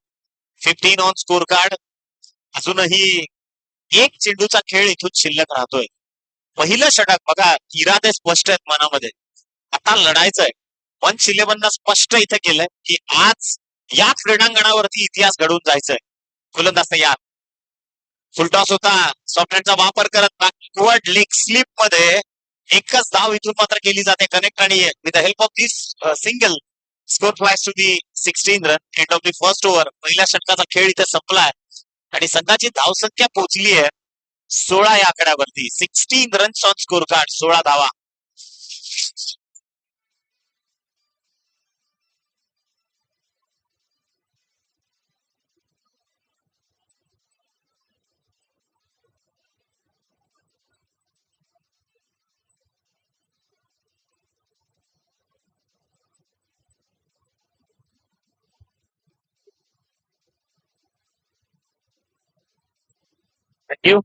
15 ऑन स्कोर कार्ड. अजूनही एक चेंडूचा खेळ इथून शिल्लक राहतोय. पहिलं षटक बघा इरादे स्पष्ट आहेत मनामध्ये. आता लढायचंय. वंश इलेव्हननं स्पष्ट इथे केलंय की आज या क्रीडांगणावरती इतिहास घडवून जायचंय. गोलंदाज तयार. फुलटॉस होता. सॉफ्टहँडचा वापर करत बॅकवर्ड लेग स्लिप मध्ये एकच धाव इथून मात्र केली जाते कनेक्ट आणि with the help of this single score flies to the 16 run. End of the first over. पहिल्या षटकाचा खेळ इथे संपलाय आणि संघाची धावसंख्या पोहोचली आहे 16 या आकड्यावरती. 16 रन्स ऑन स्कोर कार्ड. 16 धावा. थँक्यू.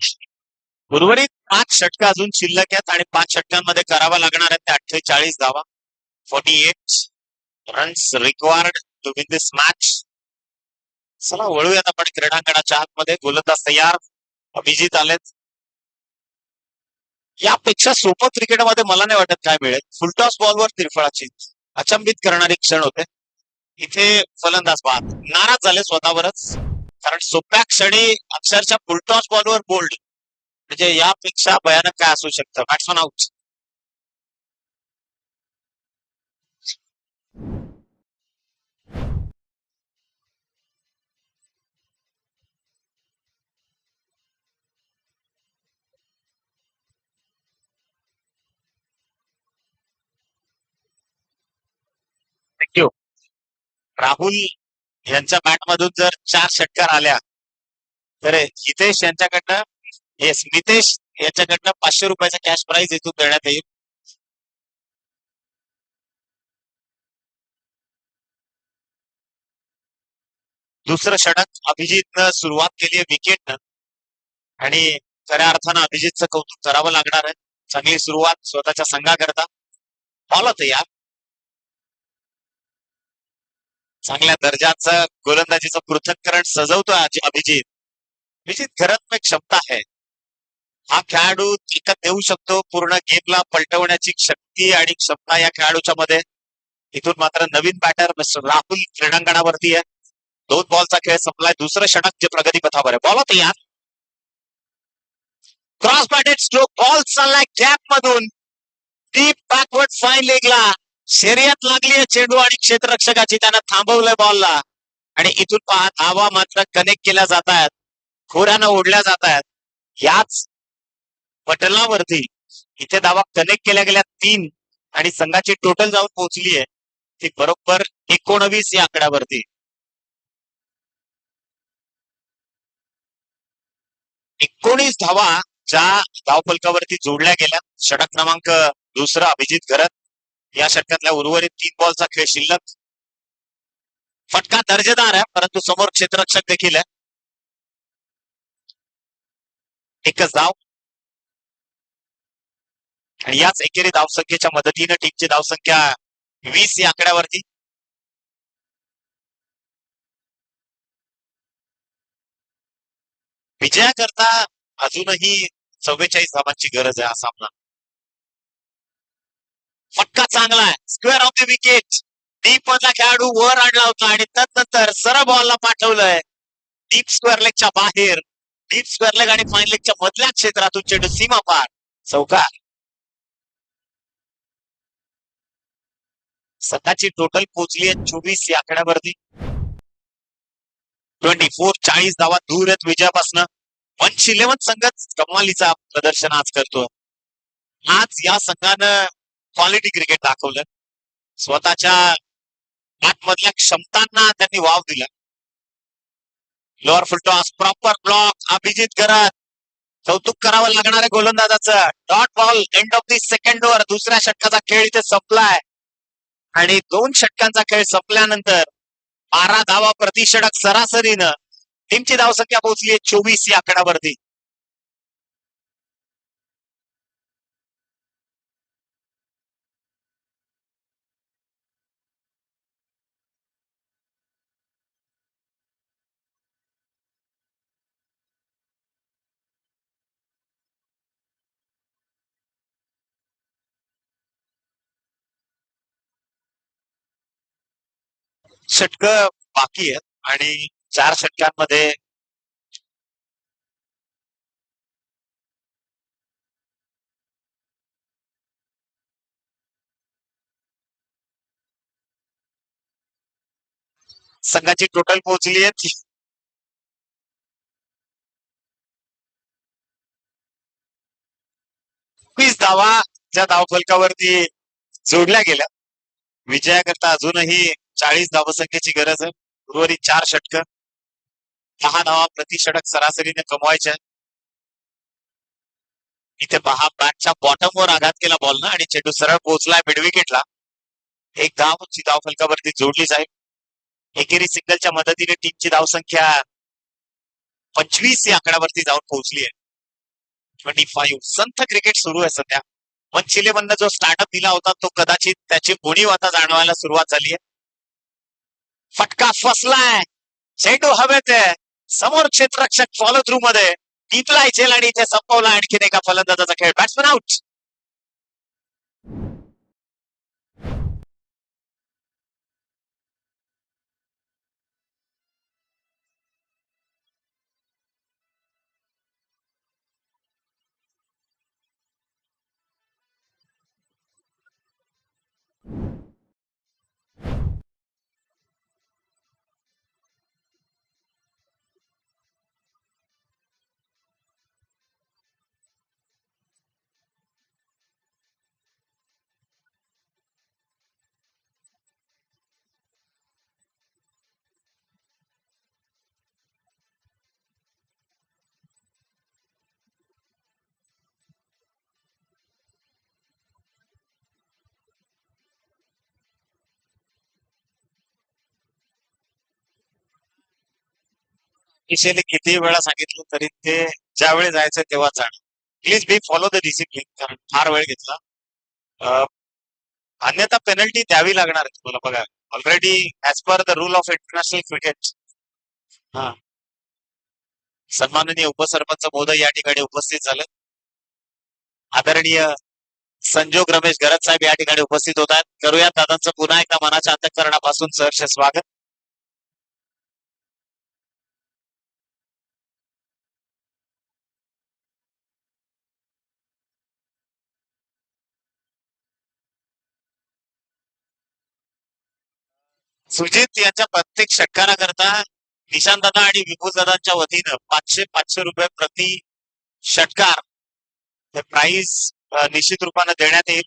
उर्वरित 5 षटकं अजून शिल्लक आहेत आणि 5 षटकांमध्ये करावा लागणार आहेत त्या 48 धावा. 48 runs required to win this match. चला वळूयात आपण क्रीडांगणाच्या आतमध्ये. गोलंदाज तयार. अभिजित आलेत. यापेक्षा सोपं क्रिकेटमध्ये मला नाही वाटत काय मिळेल. फुलटॉस बॉलवर तिरफळाची अचंबित करणारे क्षण होते. इथे फलंदाज बाद नाराज झाले स्वतःवरच. कारण सोप्या क्षणी अक्षरशः फुलटॉस बॉलवर बोल्ड म्हणजे यापेक्षा भयानक काय असू शकतं. Batsman out. थँक्यू. राहुल यांच्या बॅटमधून जर 4 षटकार आल्या तर हितेश यांच्याकडनं येस नितेश याच्याकडनं ₹500 कॅश प्राइज इथून देण्यात येईल. दुसरं षटक अभिजितनं सुरुवात केली आहे विकेटनं आणि खऱ्या अर्थानं अभिजितचं कौतुक करावं लागणार आहे. चांगली सुरुवात स्वतःच्या संघाकरता. बॉल होतं यार, चांगल्या दर्जाचं गोलंदाजीचं पृथक्करण सजवतो अभिजित. अभिजित खरंच में क्षमता है. हा खेळाडू ताकद देऊ शकतो. पूर्ण गेमला पलटवण्याची शक्ती आणि क्षमता या खेळाडूच्या मध्ये. इथून मात्र नवीन बॅटर मिस्टर राहुल क्रीडांगणावरती आहे. 2 बॉलचा खेळ संपलाय. दुसरं षटक जे प्रगतीपथावर आहे. बॉल होतं यार, क्रॉस बॅटेड स्ट्रोक, बॉल चाललाय गॅप मधून डीप बॅकवर्ड फाईन लेगला. शर्यत लागली आहे चेंडू आणि क्षेत्ररक्षकाची. त्यानं थांबवलंय बॉलला आणि इथून पहा धावा मात्र कनेक्ट केल्या जात आहेत, खोऱ्यानं ओढल्या जात आहेत. याच पटलावरती इथे धावा कनेक्ट केल्या गेल्या 3 आणि संघाची टोटल जाऊन पोहोचली आहे ती बरोबर 19 या आकड्यावरती. 19 धावा ज्या धावफलकावरती जोडल्या गेल्या. षटक क्रमांक दुसरा अभिजित घरत. या षटकातल्या उर्वरित 3 बॉलचा खेळ शिल्लक. फटका दर्जेदार आहे परंतु समोर क्षेत्ररक्षक देखील आहे. एकच धाव आणि याच एकेरी धावसंख्येच्या मदतीने टीमची धावसंख्या 20 या आकड्यावरती. विजयाकरता अजूनही 44 धावांची गरज आहे हा सामना. फटका चांगला आहे, square off the wicket. Deep मधला खेळाडू वर आणला होता आणि त्यानंतर सरळ बॉलला पाठवलंय डीप स्क्वेअर लेगच्या बाहेर. डीप स्क्वेअर लेग आणि फाईन लेगच्या मधल्या क्षेत्रातून चेंडू सीमा पार चौकार. सध्याची टोटल पोहोचली आहे 24 या आकड्यावरती. 24 40 धावा दूर आहेत विजयापासून. 111 संघच कमालीचा प्रदर्शन आज करतो. आज या संघानं क्वालिटी क्रिकेट दाखवलं. स्वतःच्या आतमधल्या क्षमतांना त्यांनी वाव दिला. Lower full toss, proper block. Abhijit करत कौतुक करावं लागणार आहे गोलंदाजाचं. Dot ball, end of the second over. दुसऱ्या षटकाचा खेळ इथे संपलाय आणि 2 षटकांचा खेळ संपल्यानंतर 12 धावा प्रति षटक सरासरीनं टीमची धावसंख्या पोहोचली आहे 24 या आकड्यावरती. षटक बाकी आहेत आणि 4 षटकांमध्ये संघाची टोटल पोहोचली आहे 20 धावा ज्या धावफलकावरती जोडल्या गेल्या. विजयाकरता अजूनही 40 धावसंख्येची गरज आहे. उर्वरित 4 षटक 10 धावा प्रति षटक सरासरीने कमवायच्या. इथे पहा बॅटच्या बॉटमवर आघात केला बॉलनं आणि चेंडू सरळ पोहोचलाय मिड विकेटला. एक धाव धावफलकावरती जोडली जाईल. एकेरी सिंगलच्या मदतीने टीमची धावसंख्या 25 या आकड्यावरती जाऊन पोहोचली आहे. 25. संथ क्रिकेट सुरू आहे सध्या. 111 जो स्टार्टअप दिला होता तो कदाचित त्याची उणीव आता जाणवायला सुरुवात झाली आहे. फटका फसलाय, चेंडू हवेत आहे. समोर क्षेत्ररक्षक फॉलो थ्रू मध्ये टिपलाय झेल आणि इथे संपवला आणखीन एका फलंदाजाचा खेळ. Batsman out. इशेने किती वेळा सांगितलं तरी ते ज्यावेळी जायचं तेव्हा जाणं. Please be follow the discipline, कारण फार वेळ घेतला. अ, अन्यथा पेनल्टी द्यावी लागणार आहे तुम्हाला. बघा, already as per the rule of international cricket. हा, सन्माननीय उपसरपंच महोदय या ठिकाणी उपस्थित झाले. आदरणीय संजोग रमेश गरज साहेब या ठिकाणी उपस्थित होत आहेत. करूयात दादांचं पुन्हा एकदा मनाच्या अंतःकरणापासून सहर्ष स्वागत. सुजित यांच्या प्रत्येक षटकाराकरता निशांतदादा आणि विभूदादांच्या वतीनं 500 रुपये प्रति षटकार हे प्राइज निश्चित रूपाने देण्यात येईल.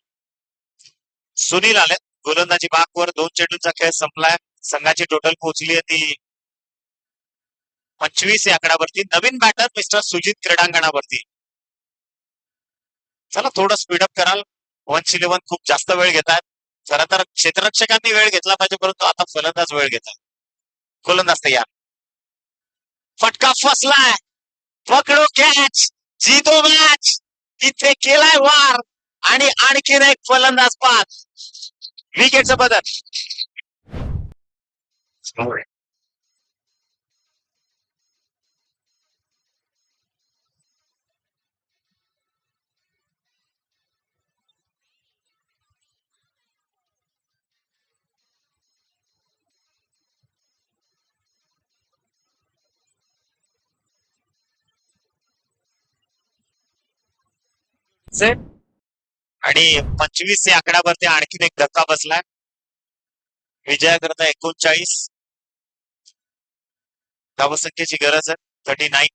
सुनील आले गोलंदाजी बागवर. 2 चेंडूंचा खेळ संपलाय. संघाची टोटल पोहोचली आहे ती 25 या आकड्यावरती. नवीन बॅटर मिस्टर सुजित क्रीडांगणावरती. चला थोडं स्पीडअप कराल. 111 खूप जास्त वेळ घेतात. खरं तर क्षेत्ररक्षकांनी वेळ घेतला पाहिजे, परंतु आता फलंदाज वेळ घेतात. गोलंदाज तयार. फटका फसलाय. पकडो कॅच, जीतो मॅच. इथे केलाय वार आणि आणखीन एक फलंदाज बाद. विकेटचं बदल. आणि 25 या आकड्यावरती आणखीन एक धक्का बसलाय. विजयाकरता 39 धावसंख्येची गरज आहे. 39.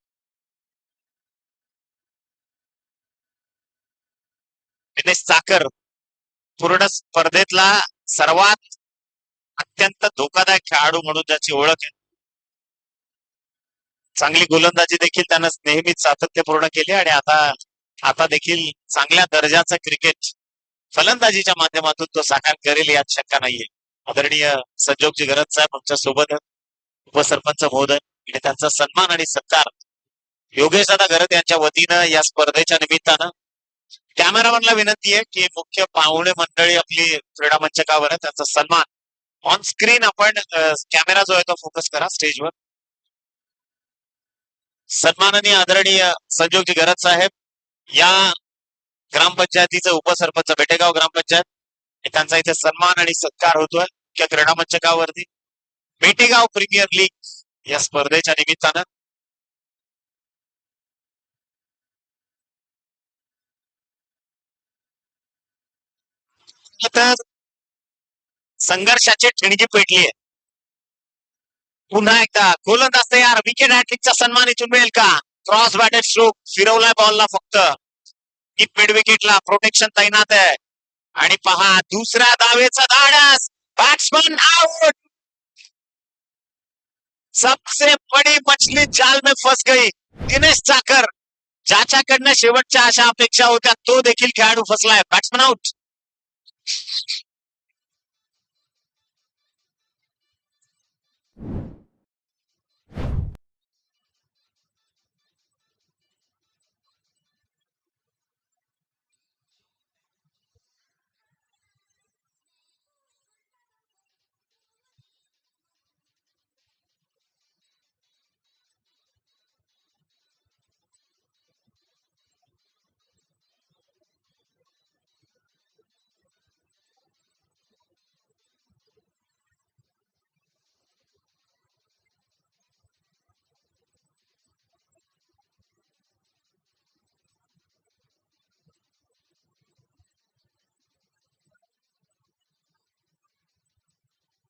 दिनेश चाकर पूर्ण स्पर्धेतला सर्वात अत्यंत धोकादायक खेळाडू म्हणून ज्याची ओळख आहे. चांगली गोलंदाजी देखील त्यानं नेहमीच सातत्यपूर्ण केली आणि आता देखील चांगल्या दर्जाचं क्रिकेट फलंदाजीच्या माध्यमातून तो साकार करेल यात शंका नाहीये. आदरणीय संजोगजी गरज साहेब आमच्या सोबत, उपसरपंच महोदय आणि त्यांचा सन्मान आणि सत्कार योगेश दादा गरज यांच्या वतीनं या स्पर्धेच्या निमित्तानं. कॅमेरामॅनला विनंती आहे की मुख्य पाहुणे मंडळी आपली क्रीडा मंचकावर आहे, त्यांचा सन्मान ऑन स्क्रीन आपण कॅमेरा जो आहे तो फोकस करा स्टेजवर. सन्माननीय आदरणीय संजोगजी गरज साहेब या ग्रामपंचायतीचे उपसरपंच, बेटेगाव ग्रामपंचायत, त्यांचा इथे सन्मान आणि सत्कार होतोय मुख्य क्रीडा मंचकावरती. बेटेगाव प्रीमियर लीग या स्पर्धेच्या निमित्तानं. तर संघर्षाची ठिणगी पेटली आहे. पुन्हा एकदा गोलंदाज तयार. विकेट हॅट्रिकचा सन्मान इथून मिळेल का? क्रॉस बॅटेड स्ट्रोक, फिरवलाय बॉलला फक्त. मिड विकेटला प्रोटेक्शन तैनात आहे. आणि पहा दुसऱ्या दावेचा धाडस. Batsman out. सबसे बड़ी मछली जाल में फस गई. दिनेश चाकर, ज्याच्याकडनं शेवटच्या अशा अपेक्षा होत्या तो देखील खेळाडू फसलाय. Batsman out.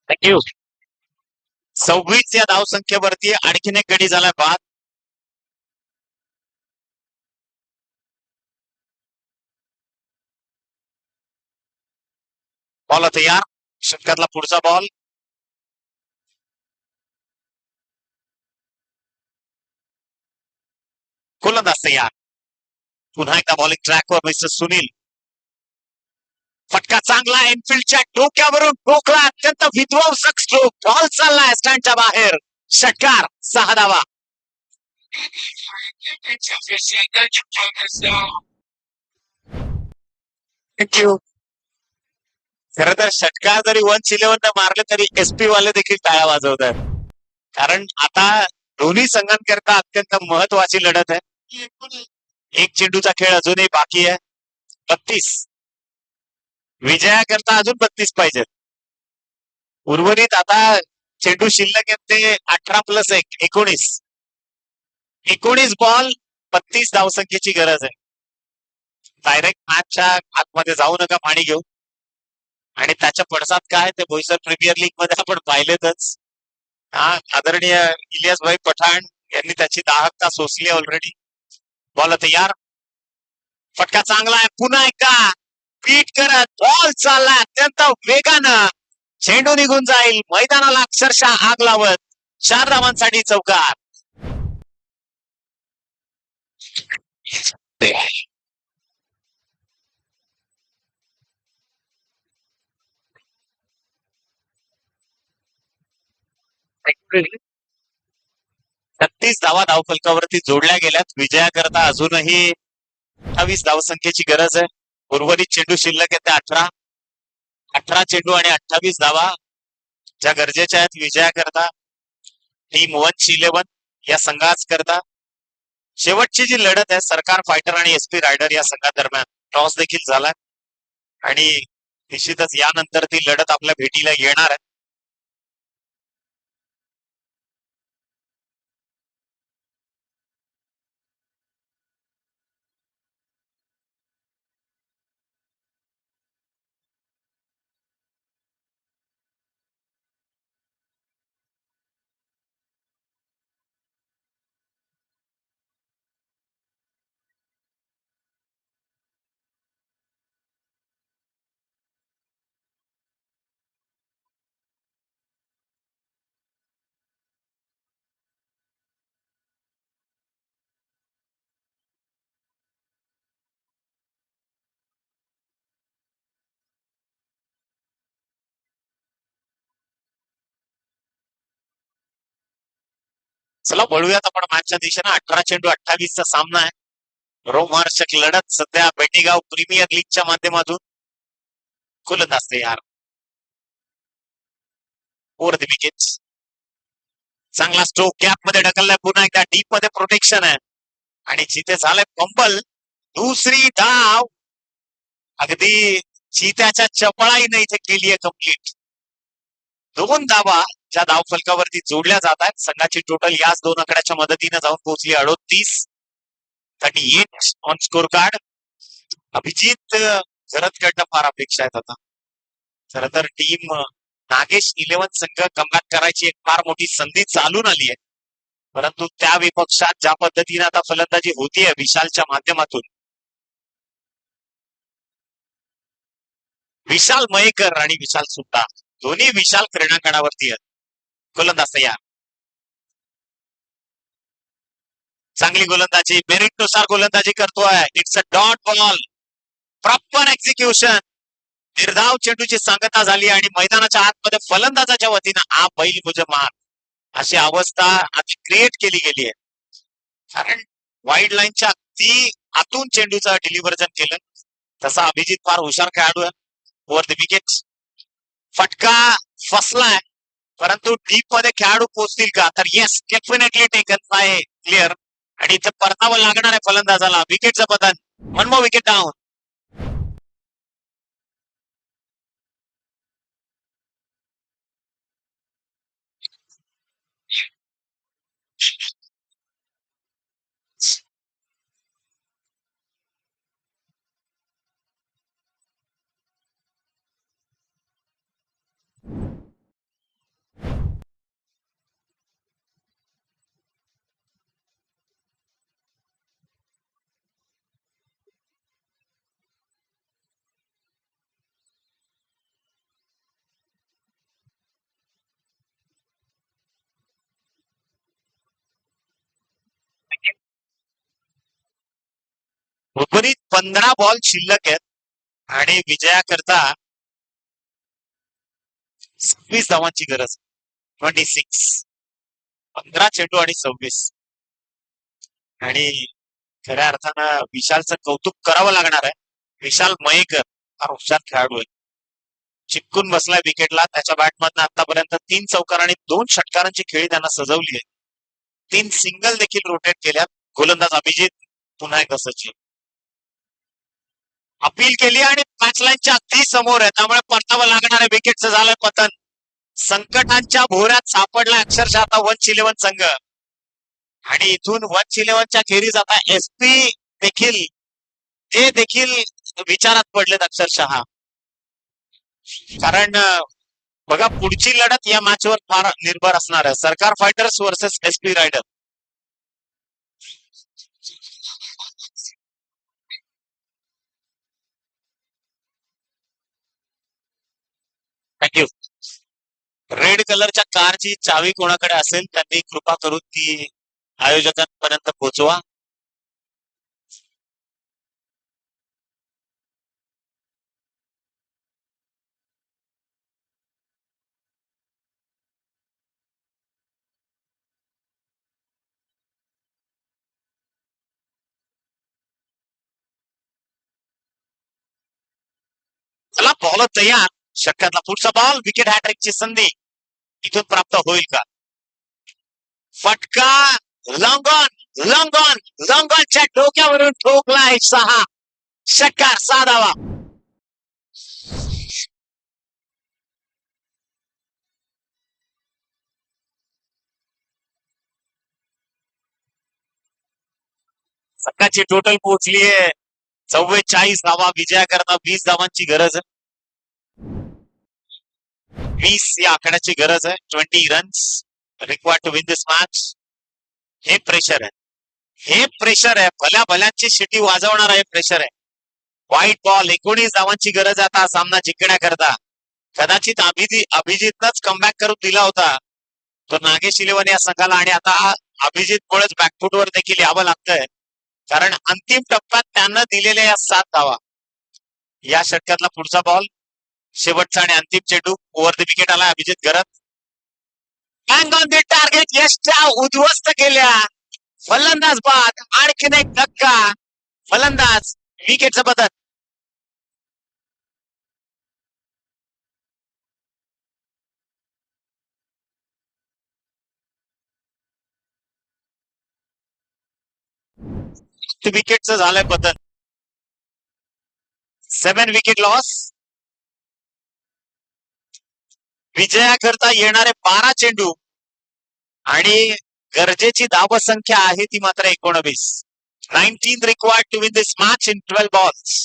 थँक्यू. 26 या धावसंख्येवरती आणखीन एक गडी झालाय बाद. बॉल तयार. षटकातला पुढचा बॉल. गोलंदाज तयार. पुन्हा एकदा बॉलिंग ट्रॅकवर मिस्टर सुनील. फटका चांगला इनफिल्डच्या डोक्यावरून ठोकला. अत्यंत विध्वंसक स्ट्रोक. बॉल चाललाय स्टँडच्या बाहेर. षटकार. 6 धावा. थँक्यू. खरं तर षटकार जरी 1-11 मारले तरी एसपी वाले देखील टाळ्या वाजवतात. कारण आता दोन्ही संघांकरता अत्यंत महत्वाची लढत आहे. एक चेंडूचा खेळ अजूनही बाकी आहे. 32 विजयाकरता अजून 32 पाहिजेत. उर्वरित आता चेंडू शिल्लक आहेत ते 18+1 19. 19 बॉल 32 धावसंख्येची गरज आहे. डायरेक्ट मॅचच्या आतमध्ये जाऊ नका पाणी घेऊ. आणि त्याच्या पडसाद काय ते बोईसर प्रीमियर लीग मध्ये आपण पाहिलेतच. हा आदरणीय इलियास भाई पठाण यांनी त्याची दाहकता सोसली ऑलरेडी. बॉल तयार. फटका चांगला आहे. पुन्हा एकदा पीट करत बॉल चालला अत्यंत वेगानं. चेंडू निघून जाईल. मैदानाला अक्षरशः आग लावत 4 धावांसाठी चौकार. छत्तीस धावा धावफलकावरती जोडल्या गेल्यात. विजयाकरता अजूनही 28 धावसंख्येची गरज आहे. उर्वरित चेंडू शिल्लक आहेत 18 चेंडू आणि 28 धावा ज्या गरजेच्या आहेत विजयाकरता. टीम 1-11 या संघाच करता शेवटची जी लढत आहे सरकार फायटर आणि एसपी रायडर या संघादरम्यान टॉस देखील झाला आणि निश्चितच यानंतर ती लढत आपल्या भेटीला येणार आहे. चला वळूयात आपण मॅचच्या दिशेनं. 18 चेंडू 28 चा सामना आहे. रोमहर्षक लढत सध्या बेटीगाव प्रीमियर लीगच्या माध्यमातून खुलत असते यार. Over the wicket. चांगला स्ट्रोक गॅप मध्ये ढकललाय. पुन्हा एकदा डीप मध्ये प्रोटेक्शन आहे आणि जिथे झालंय फंबल. दुसरी धाव अगदी चित्याच्या चपळाईने इथे केली आहे कंप्लीट. 2 धावा ज्या धावफलकावरती जोडल्या जात आहेत. संघाची टोटल याच 2 आकड्याच्या मदतीने जाऊन पोहोचली 38. 38 ऑन स्कोर कार्ड. अभिजित जरदकडनं फार अपेक्षा आहेत आता. खर तर टीम नागेश 11 संघ कमबॅक करायची एक फार मोठी संधी चालून आली आहे. परंतु त्या विपक्षात ज्या पद्धतीने आता फलंदाजी होतीये विशालच्या माध्यमातून. विशाल मयेकर आणि विशाल सुद्धा दोन्ही विशाल क्रीडांगणावरती आहेत. गोलंदाज तयार. चांगली गोलंदाजी मेरिट नुसार गोलंदाजी करतोय. It's a dot ball. Proper execution. निर्धाव चेंडूची सांगता झाली आणि मैदानाच्या आतमध्ये फलंदाजाच्या वतीनं आ बैल मुझे मार अशी अवस्था आता क्रिएट केली गेली आहे. कारण वाईड लाईनच्या अगदी आतून चेंडूचं डिलिव्हर्जन केलं. तसा अभिजित फार हुशार खेळाडू आहे. Over the wicket. फटका फसलाय परंतु डीप मध्ये खेळाडू पोहोचतील का तर yes definitely taken by clear. आणि इथे परतावं लागणार आहे फलंदाजाला. विकेटचं पतन. 1 मोर विकेट डाऊन. उर्वरित 15 बॉल शिल्लक आहेत आणि विजयाकरता 26 धावांची गरज. 26. 15 चेंडू आणि 26. आणि खऱ्या अर्थानं विशालचं कौतुक करावं लागणार आहे. विशाल मयेकर हा हुशार खेळाडू आहे. चिपकून बसलाय विकेटला. त्याच्या बॅटमधनं आतापर्यंत 3 चौकार आणि 2 षटकारांची खेळी त्यांना सजवली आहे. 3 सिंगल देखील रोटेट केल्यात. गोलंदाज अभिजित पुन्हा एकदा सचिन अपील केली आणि बॅट्सलाईनच्या अगदी समोर आहे. त्यामुळे परतावं लागणार आहे. विकेटचं झालंय पतन. संकटांच्या भोवऱ्यात सापडला अक्षरशः आता 1-11 संघ. आणि इथून 1-11च्या खेरीज आता एसपी देखील ते देखील विचारात पडलेत अक्षरशः. कारण बघा पुढची लढत या मॅचवर फार निर्भर असणार आहे. Sarkar fighters versus SP rider. Thank you. Red कलरच्या कारची चावी कोणाकडे असेल त्यांनी कृपा करून ती आयोजकांपर्यंत पोहोचवा. चला बॉल तयार. षटकातला पुढचा बॉल. विकेट हॅट्रिकची संधी इथून प्राप्त होईल का? फटका long on long on long ऑनच्या डोक्यावरून ठोकलाय 6. षटकार 6 धावा. सकाळची टोटल पोहोचलीये 44 धावा. विजया करता 20 धावांची गरज आहे. 20 या आकड्याची गरज आहे. 20 runs required to win this match. हे प्रेशर आहे. हे प्रेशर आहे. भल्या भल्यांची शिटी वाजवणार आहे. प्रेशर आहे. White ball. 19 धावांची गरज आहे आता सामना जिंकण्याकरता. कदाचित अभिजितनंच कमबॅक करून दिला होता तो नागेश 11 या संघाला. आणि आता अभिजितमुळेच बॅकफुटवर देखील यावं लागतंय. कारण अंतिम टप्प्यात त्यानं दिलेल्या या 7 धावा. या षटकातला पुढचा बॉल. शेवटचा आणि अंतिम चेंडू. ओव्हर द विकेट आला Abhijit Garat. Bang on the target. यशच्या उद्ध्वस्त केल्या. फलंदाज बाद. आणखीन एक धक्का. फलंदाज विकेटचं बदल. विकेटचं झालंय बदल. 7 विकेट लॉस. विजयाकरता येणारे 12 चेंडू आणि गरजेची धावसंख्या आहे ती मात्र 19. 19 required to win this match in 12 balls.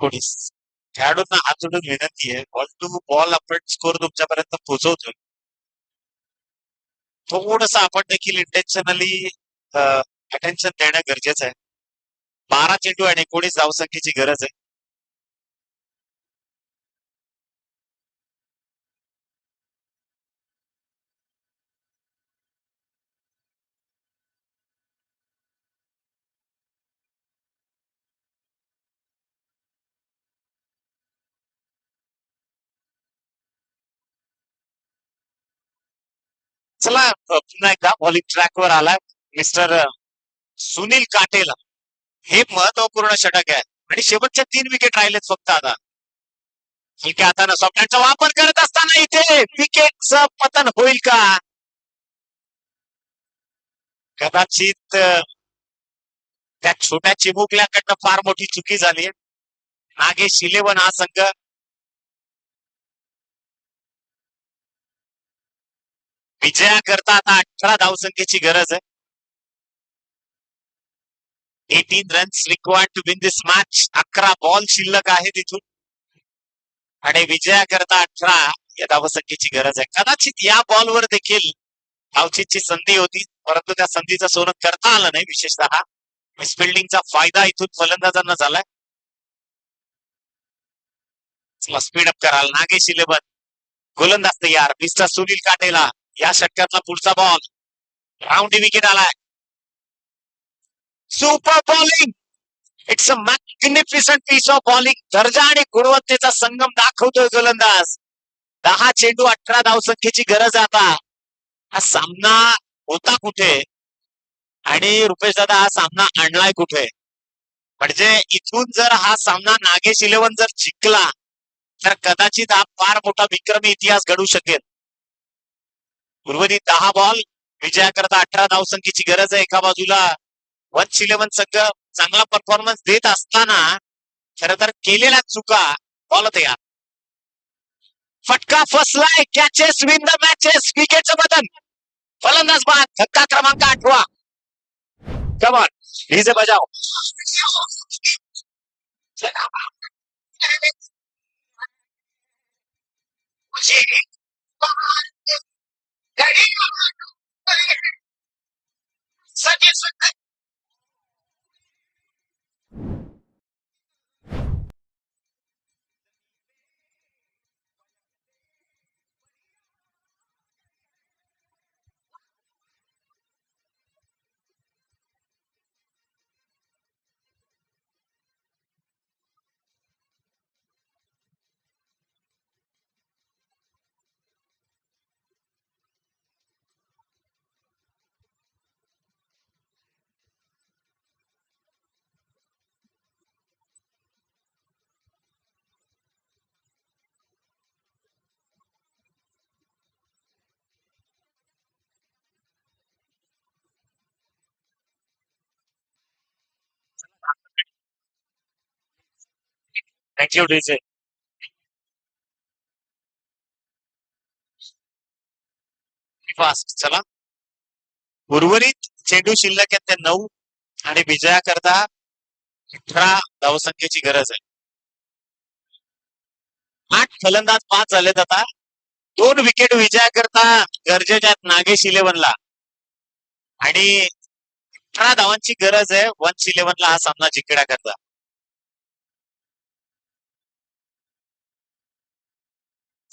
खेळाडूंना हात जोडून विनंती आहे. बॉल टू बॉल आपण स्कोर तुमच्यापर्यंत पोहोचवतोय. थोडस आपण देखील इंटेन्शनली अटेन्शन देणं गरजेचं आहे. 12 चेंडू आणि 19 धावसंख्येची गरज आहे. चला पुन्हा एकदा बॉलिंग ट्रॅकवर आलाय मिस्टर सुनील काटेला. हे महत्वपूर्ण षटक आहे आणि शेवटच्या 3 विकेट राहिलेत फक्त आता. हलक्या हातानं सॉफ्टहँडचा वापर करत असताना इथे विकेटचं पतन होईल का? कदाचित त्या छोट्या चिमुकल्याकडनं फार मोठी चुकी झाली आहे. नागेश 11 हा संघ विजयाकरता आता 18 धावसंख्येची गरज आहे. 18 runs required to win this match. 11 ball शिल्लक आहे तिथून आणि विजयाकरता 18 या धावसंख्येची गरज आहे. कदाचित या बॉलवर देखील धावचीची संधी होती, परंतु त्या संधीचं सोनं करता आलं नाही. विशेषतः मिसफिल्डिंगचा फायदा इथून फलंदाजांना झालाय. स्पीड अप कराल नागेश 11 गोलंदाज तयार. मिस्टर सुनील काटेला या षटकातला पुढचा बॉल. राऊंड विकेट आलाय. Super bowling. It's a magnificent piece of bowling. दर्जा आणि गुणवत्तेचा संगम दाखवतोय गोलंदाज. 10 चेंडू 18 धावसंख्येची गरज आता. हा सामना होता कुठे आणि रुपेश दादा हा सामना आणलाय कुठे? म्हणजे इथून जर हा सामना नागेश 11 जर जिंकला तर कदाचित हा फार मोठा विक्रमी इतिहास घडू शकेल. उर्वरित 10 बॉल विजयाकरता 18 धावसंख्येची गरज आहे. एका बाजूला वंश 11 संघ चांगला परफॉर्मन्स देत असताना खरं तर केलेल्या चुका. बॉल तयार. फटका फसलाय. Catches win the matches. विकेटचं बटन. फलंदाज बाद. धक्का क्रमांक 8. कमॉन डीजे बजाव. Thank you DJ. फास्ट. चला उर्वरित चेंडू शिल्लक आहेत ते 9 आणि विजयाकरता 18 धावसंख्येची गरज आहे. 8 फलंदाज 5 झालेत आता. 2 विकेट विजयाकरता गरजेच्या आहेत नागेश 11ला आणि 18 धावांची गरज आहे वंश 11ला हा सामना जिंकण्याकरता.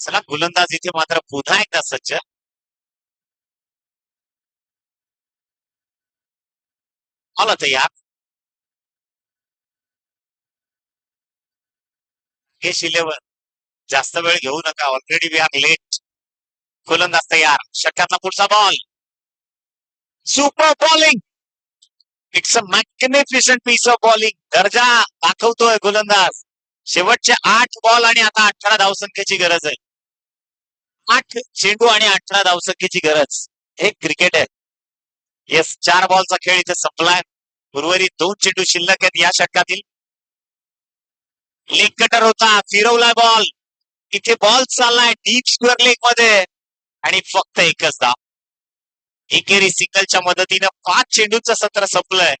चला गोलंदाज इथे मात्र पुन्हा एकदा सज्ज. आला तयार. नागेश 11 जास्त वेळ घेऊ नका. Already we are late. गोलंदाज तयार. षटकातला पुढचा ball. Super bowling. It's a magnificent piece of bowling. दर्जा दाखवतोय गोलंदाज. शेवटचे 8 बॉल आणि आता 18 धावसंख्येची गरज आहे. 8 चेंडू आणि 18 धावसंख्येची गरज. हे क्रिकेट आहे. येस 4 बॉलचा खेळ इथे संपलाय. उर्वरित 2 चेंडू शिल्लक आहेत या षटकातील. लेग कटर होता. फिरवलाय बॉल. इथे बॉल चाललाय डीप स्क्वेअर लेग मध्ये आणि फक्त एकच धाव. एकेरी सिंगलच्या मदतीनं 5 चेंडूचं सत्र संपलंय.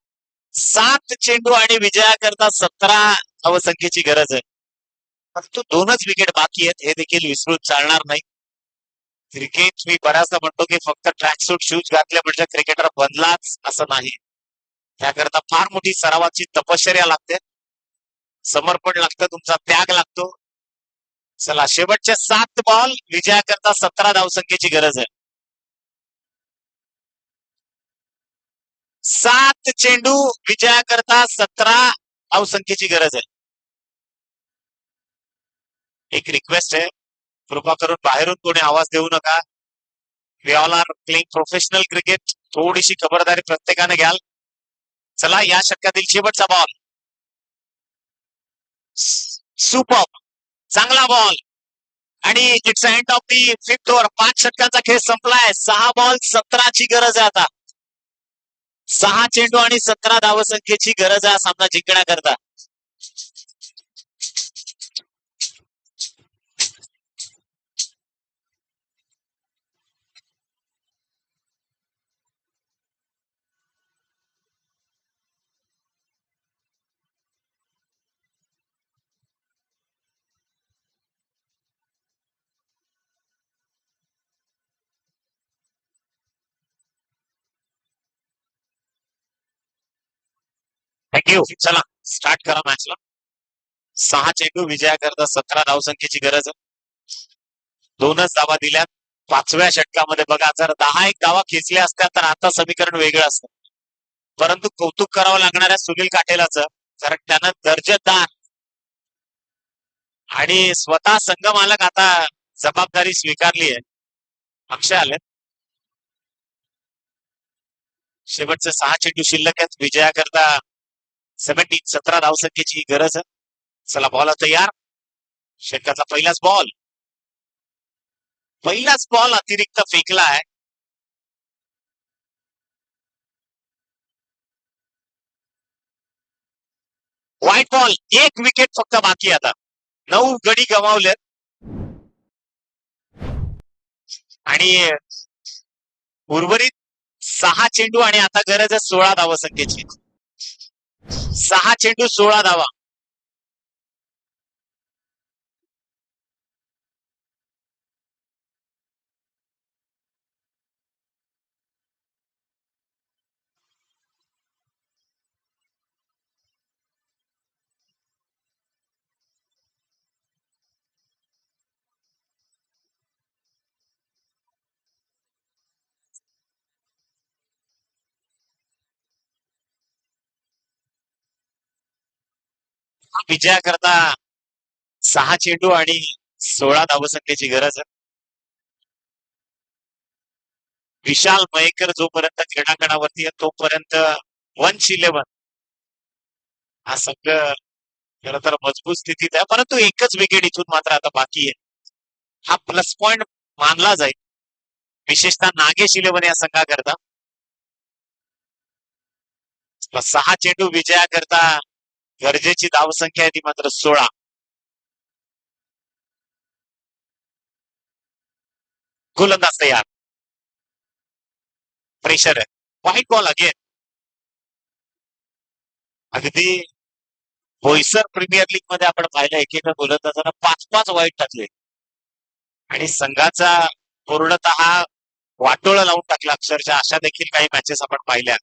7 चेंडू आणि विजयाकरता 17 धावसंख्येची गरज आहे. परंतु 2च विकेट बाकी आहेत हे देखील विसरून चालणार नाही. क्रिकेट मी बऱ्याचदा म्हणतो की फक्त ट्रॅकसूट शूज घातले म्हणजे क्रिकेटर बनलाच असं नाही. त्याकरता फार मोठी सरावाची तपश्चर्या लागते. समर्पण लागतं. तुमचा त्याग लागतो. चला शेवटचे 7 बॉल विजयाकरता 17 धावसंख्येची गरज आहे. 7 चेंडू विजयाकरता 17 धावसंख्येची गरज आहे. एक रिक्वेस्ट आहे. कृपा करून बाहेरून कोणी आवाज देऊ नका. We all are playing professional cricket. थोडीशी खबरदारी प्रत्येकाने घ्याल. चला या षटकातील शेवटचा बॉल. सुपर. चांगला बॉल आणि it's end of the 5th over. 5 षटकांचा खेळ संपलाय. 6 बॉल 17ची गरज आहे आता. 6 चेंडू आणि 17 धावसंख्येची गरज आहे सामना जिंकण्याकरता. थँक्यू. चला स्टार्ट करा मॅचला. 6 चेंडू विजयाकरता 17 धावसंख्येची गरज. 2च धावा दिल्यात 5व्या षटकामध्ये. बघा जर 10 एक धावा खेचल्या असत्या तर आता समीकरण वेगळं असतं. परंतु कौतुक करावं लागणाऱ्या सुनील काटेलाचं, कारण त्यानं दर्जेदार आणि स्वतः संघ मालक आता जबाबदारी स्वीकारली आहे. अक्षय आले. शेवटचे 6 चेंडू शिल्लक आहेत. विजयाकरता 17 धावसंख्येची गरज. चला बॉल तयार. षटकाचा पहिलाच बॉल अतिरिक्त फेकला आहे. White ball. 1 विकेट फक्त बाकी. आता 9 गडी गमावलेत आणि उर्वरित 6 चेंडू आणि आता गरज आहे 16 धावसंख्येची. 6 चेंडू 16 धावा. विजयाकरता 6 चेंडू आणि 16 धावसंख्येची गरज. विशाल मयेकर जोपर्यंत क्रीडांगणावरती आहे तोपर्यंत 1-11 हा संघ खरं तर मजबूत स्थितीत आहे. परंतु एकच विकेट इथून मात्र आता बाकी आहे. हा प्लस पॉइंट मानला जाईल, विशेषतः नागेश 11 या संघाकरता. 6 चेंडू विजयाकरता गरजेची धावसंख्या आहे ती मात्र 16. गोलंदाज तयार. प्रेशर आहे. White ball again. अगदी बोईसर प्रीमियर लीग मध्ये आपण पाहिलं एकेका गोलंदाजांना 5-5 वाईट टाकले आणि संघाचा पूर्णतः वाटोळं लावून टाकला अक्षरशः. अशा देखील काही मॅचेस आपण पाहिल्या.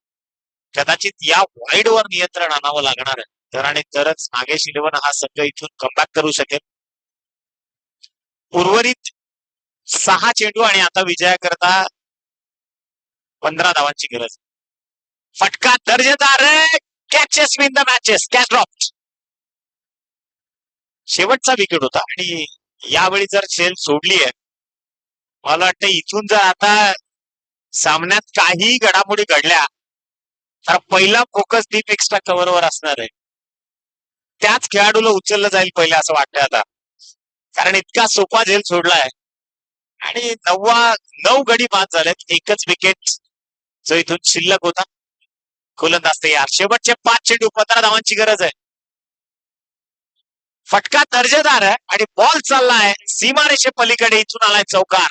कदाचित या वाईडवर नियंत्रण आणावं लागणार आहे तर आणि तरच नागेश 11 हा संघ इथून कमबॅक करू शकेल. उर्वरित 6 चेंडू आणि आता विजयाकरता 15 धावांची गरज. फटका दर्जेदार आहे. Catches win the matches. Catch drop. शेवटचा विकेट होता आणि यावेळी जर झेल सोडली आहे, मला वाटतं इथून जर आता सामन्यात काही घडामोडी घडल्या तर पहिला फोकस डीप एक्स्ट्रा कव्हरवर असणार आहे. त्याच खेळाडूला उचललं जाईल पहिले असं वाटतंय आता, कारण इतका सोपा झेल सोडलाय आणि 9 गडी बाद झालेत. एकच विकेट जो इथून शिल्लक होता. गोलंदाज तयार. शेवटचे 5 चेंडू 15 धावांची गरज आहे. फटका दर्जेदार आहे आणि बॉल चाललाय सीमारेषे पलीकडे. इथून आलाय चौकार.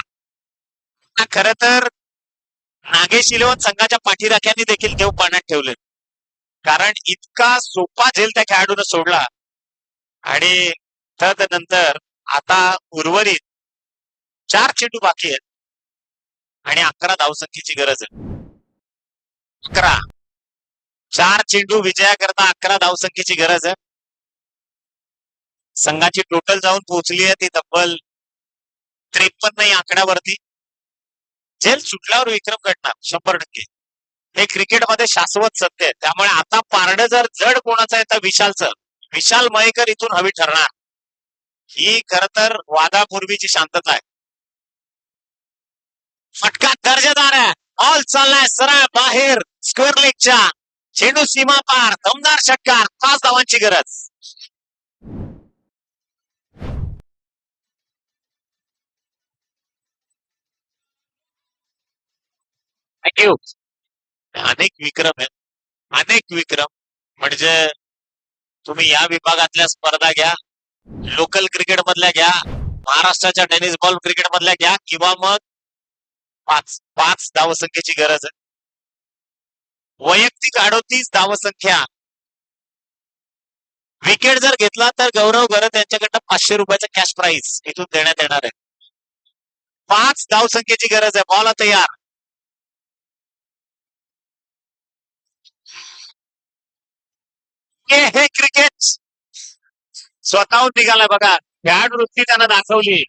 खरं तर नागेश 11 संघाच्या पाठीराख्यांनी देखील देव पाण्यात ठेवले, कारण इतका सोपा झेल त्या खेळाडूने सोडला आणि तदनंतर आता उर्वरित 4 चेंडू बाकी आहेत आणि 11 धावसंख्येची गरज आहे. 11. 4 चेंडू विजयाकरता 11 धावसंख्येची गरज आहे. संघाची टोटल जाऊन पोहोचली आहे ती तब्बल 53 या आकड्यावरती. झेल सुटल्यावर विक्रम घडणार 100%. हे क्रिकेटमध्ये शाश्वत सत्य आहे. त्यामुळे आता पारडं जर जड कोणाचं आहे तर विशालचं. विशाल मयेकर इथून हवी ठरणार. ही खर तर वादापूर्वीची शांतता आहे. फटका दर्जेदार आहे. बॉल चाललाय सरळ बाहेर स्क्वेअर लेगच्या. चेंडू सीमा पार. दमदार षटकार. 5 धावांची गरज. थँक्यू. अनेक विक्रम आहेत. अनेक विक्रम म्हणजे तुम्ही या विभागातल्या स्पर्धा घ्या, लोकल क्रिकेट मधल्या घ्या, महाराष्ट्राच्या टेनिस बॉल क्रिकेट मधल्या घ्या किंवा मग 5 धावसंख्येची गरज आहे. वैयक्तिक 38 धावसंख्या. विकेट जर घेतला तर गौरव गरत यांच्याकडनं 500 रुपयाचा कॅश प्राइज इथून देण्यात येणार आहे. 5 धावसंख्येची गरज आहे. बॉल तयार. हे क्रिकेट स्वतःहून निघाला बघा. खेळाडू वृत्ती त्यानं दाखवली.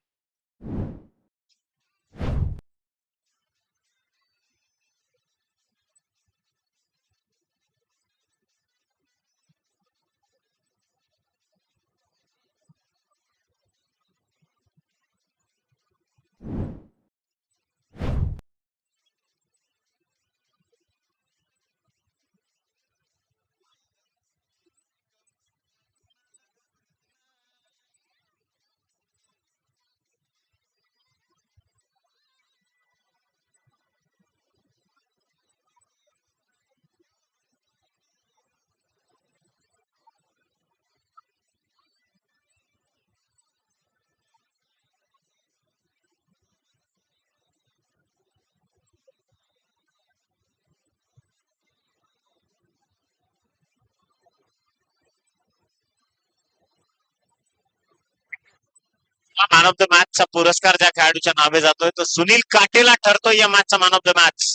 मॅन ऑफ द मॅचचा पुरस्कार ज्या खेळाडूच्या नावे जातोय तो सुनील काटेला ठरतोय या मॅचचा मॅन ऑफ द मॅच.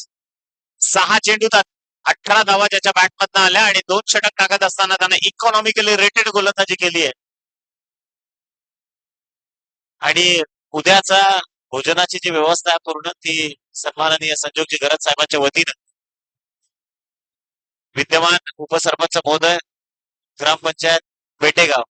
6 चेंडूत 18 धावा ज्याच्या बॅटमधनं आल्या आणि 2 षटक टाकत असताना त्याने इकॉनॉमिकली रेटेड गोलंदाजी केली आहे. आणि उद्याचा भोजनाची जी व्यवस्था आहे पूर्ण ती सन्माननीय संजोगजी गरज साहेबांच्या वतीनं विद्यमान उपसरपंच महोदय ग्रामपंचायत बेटेगाव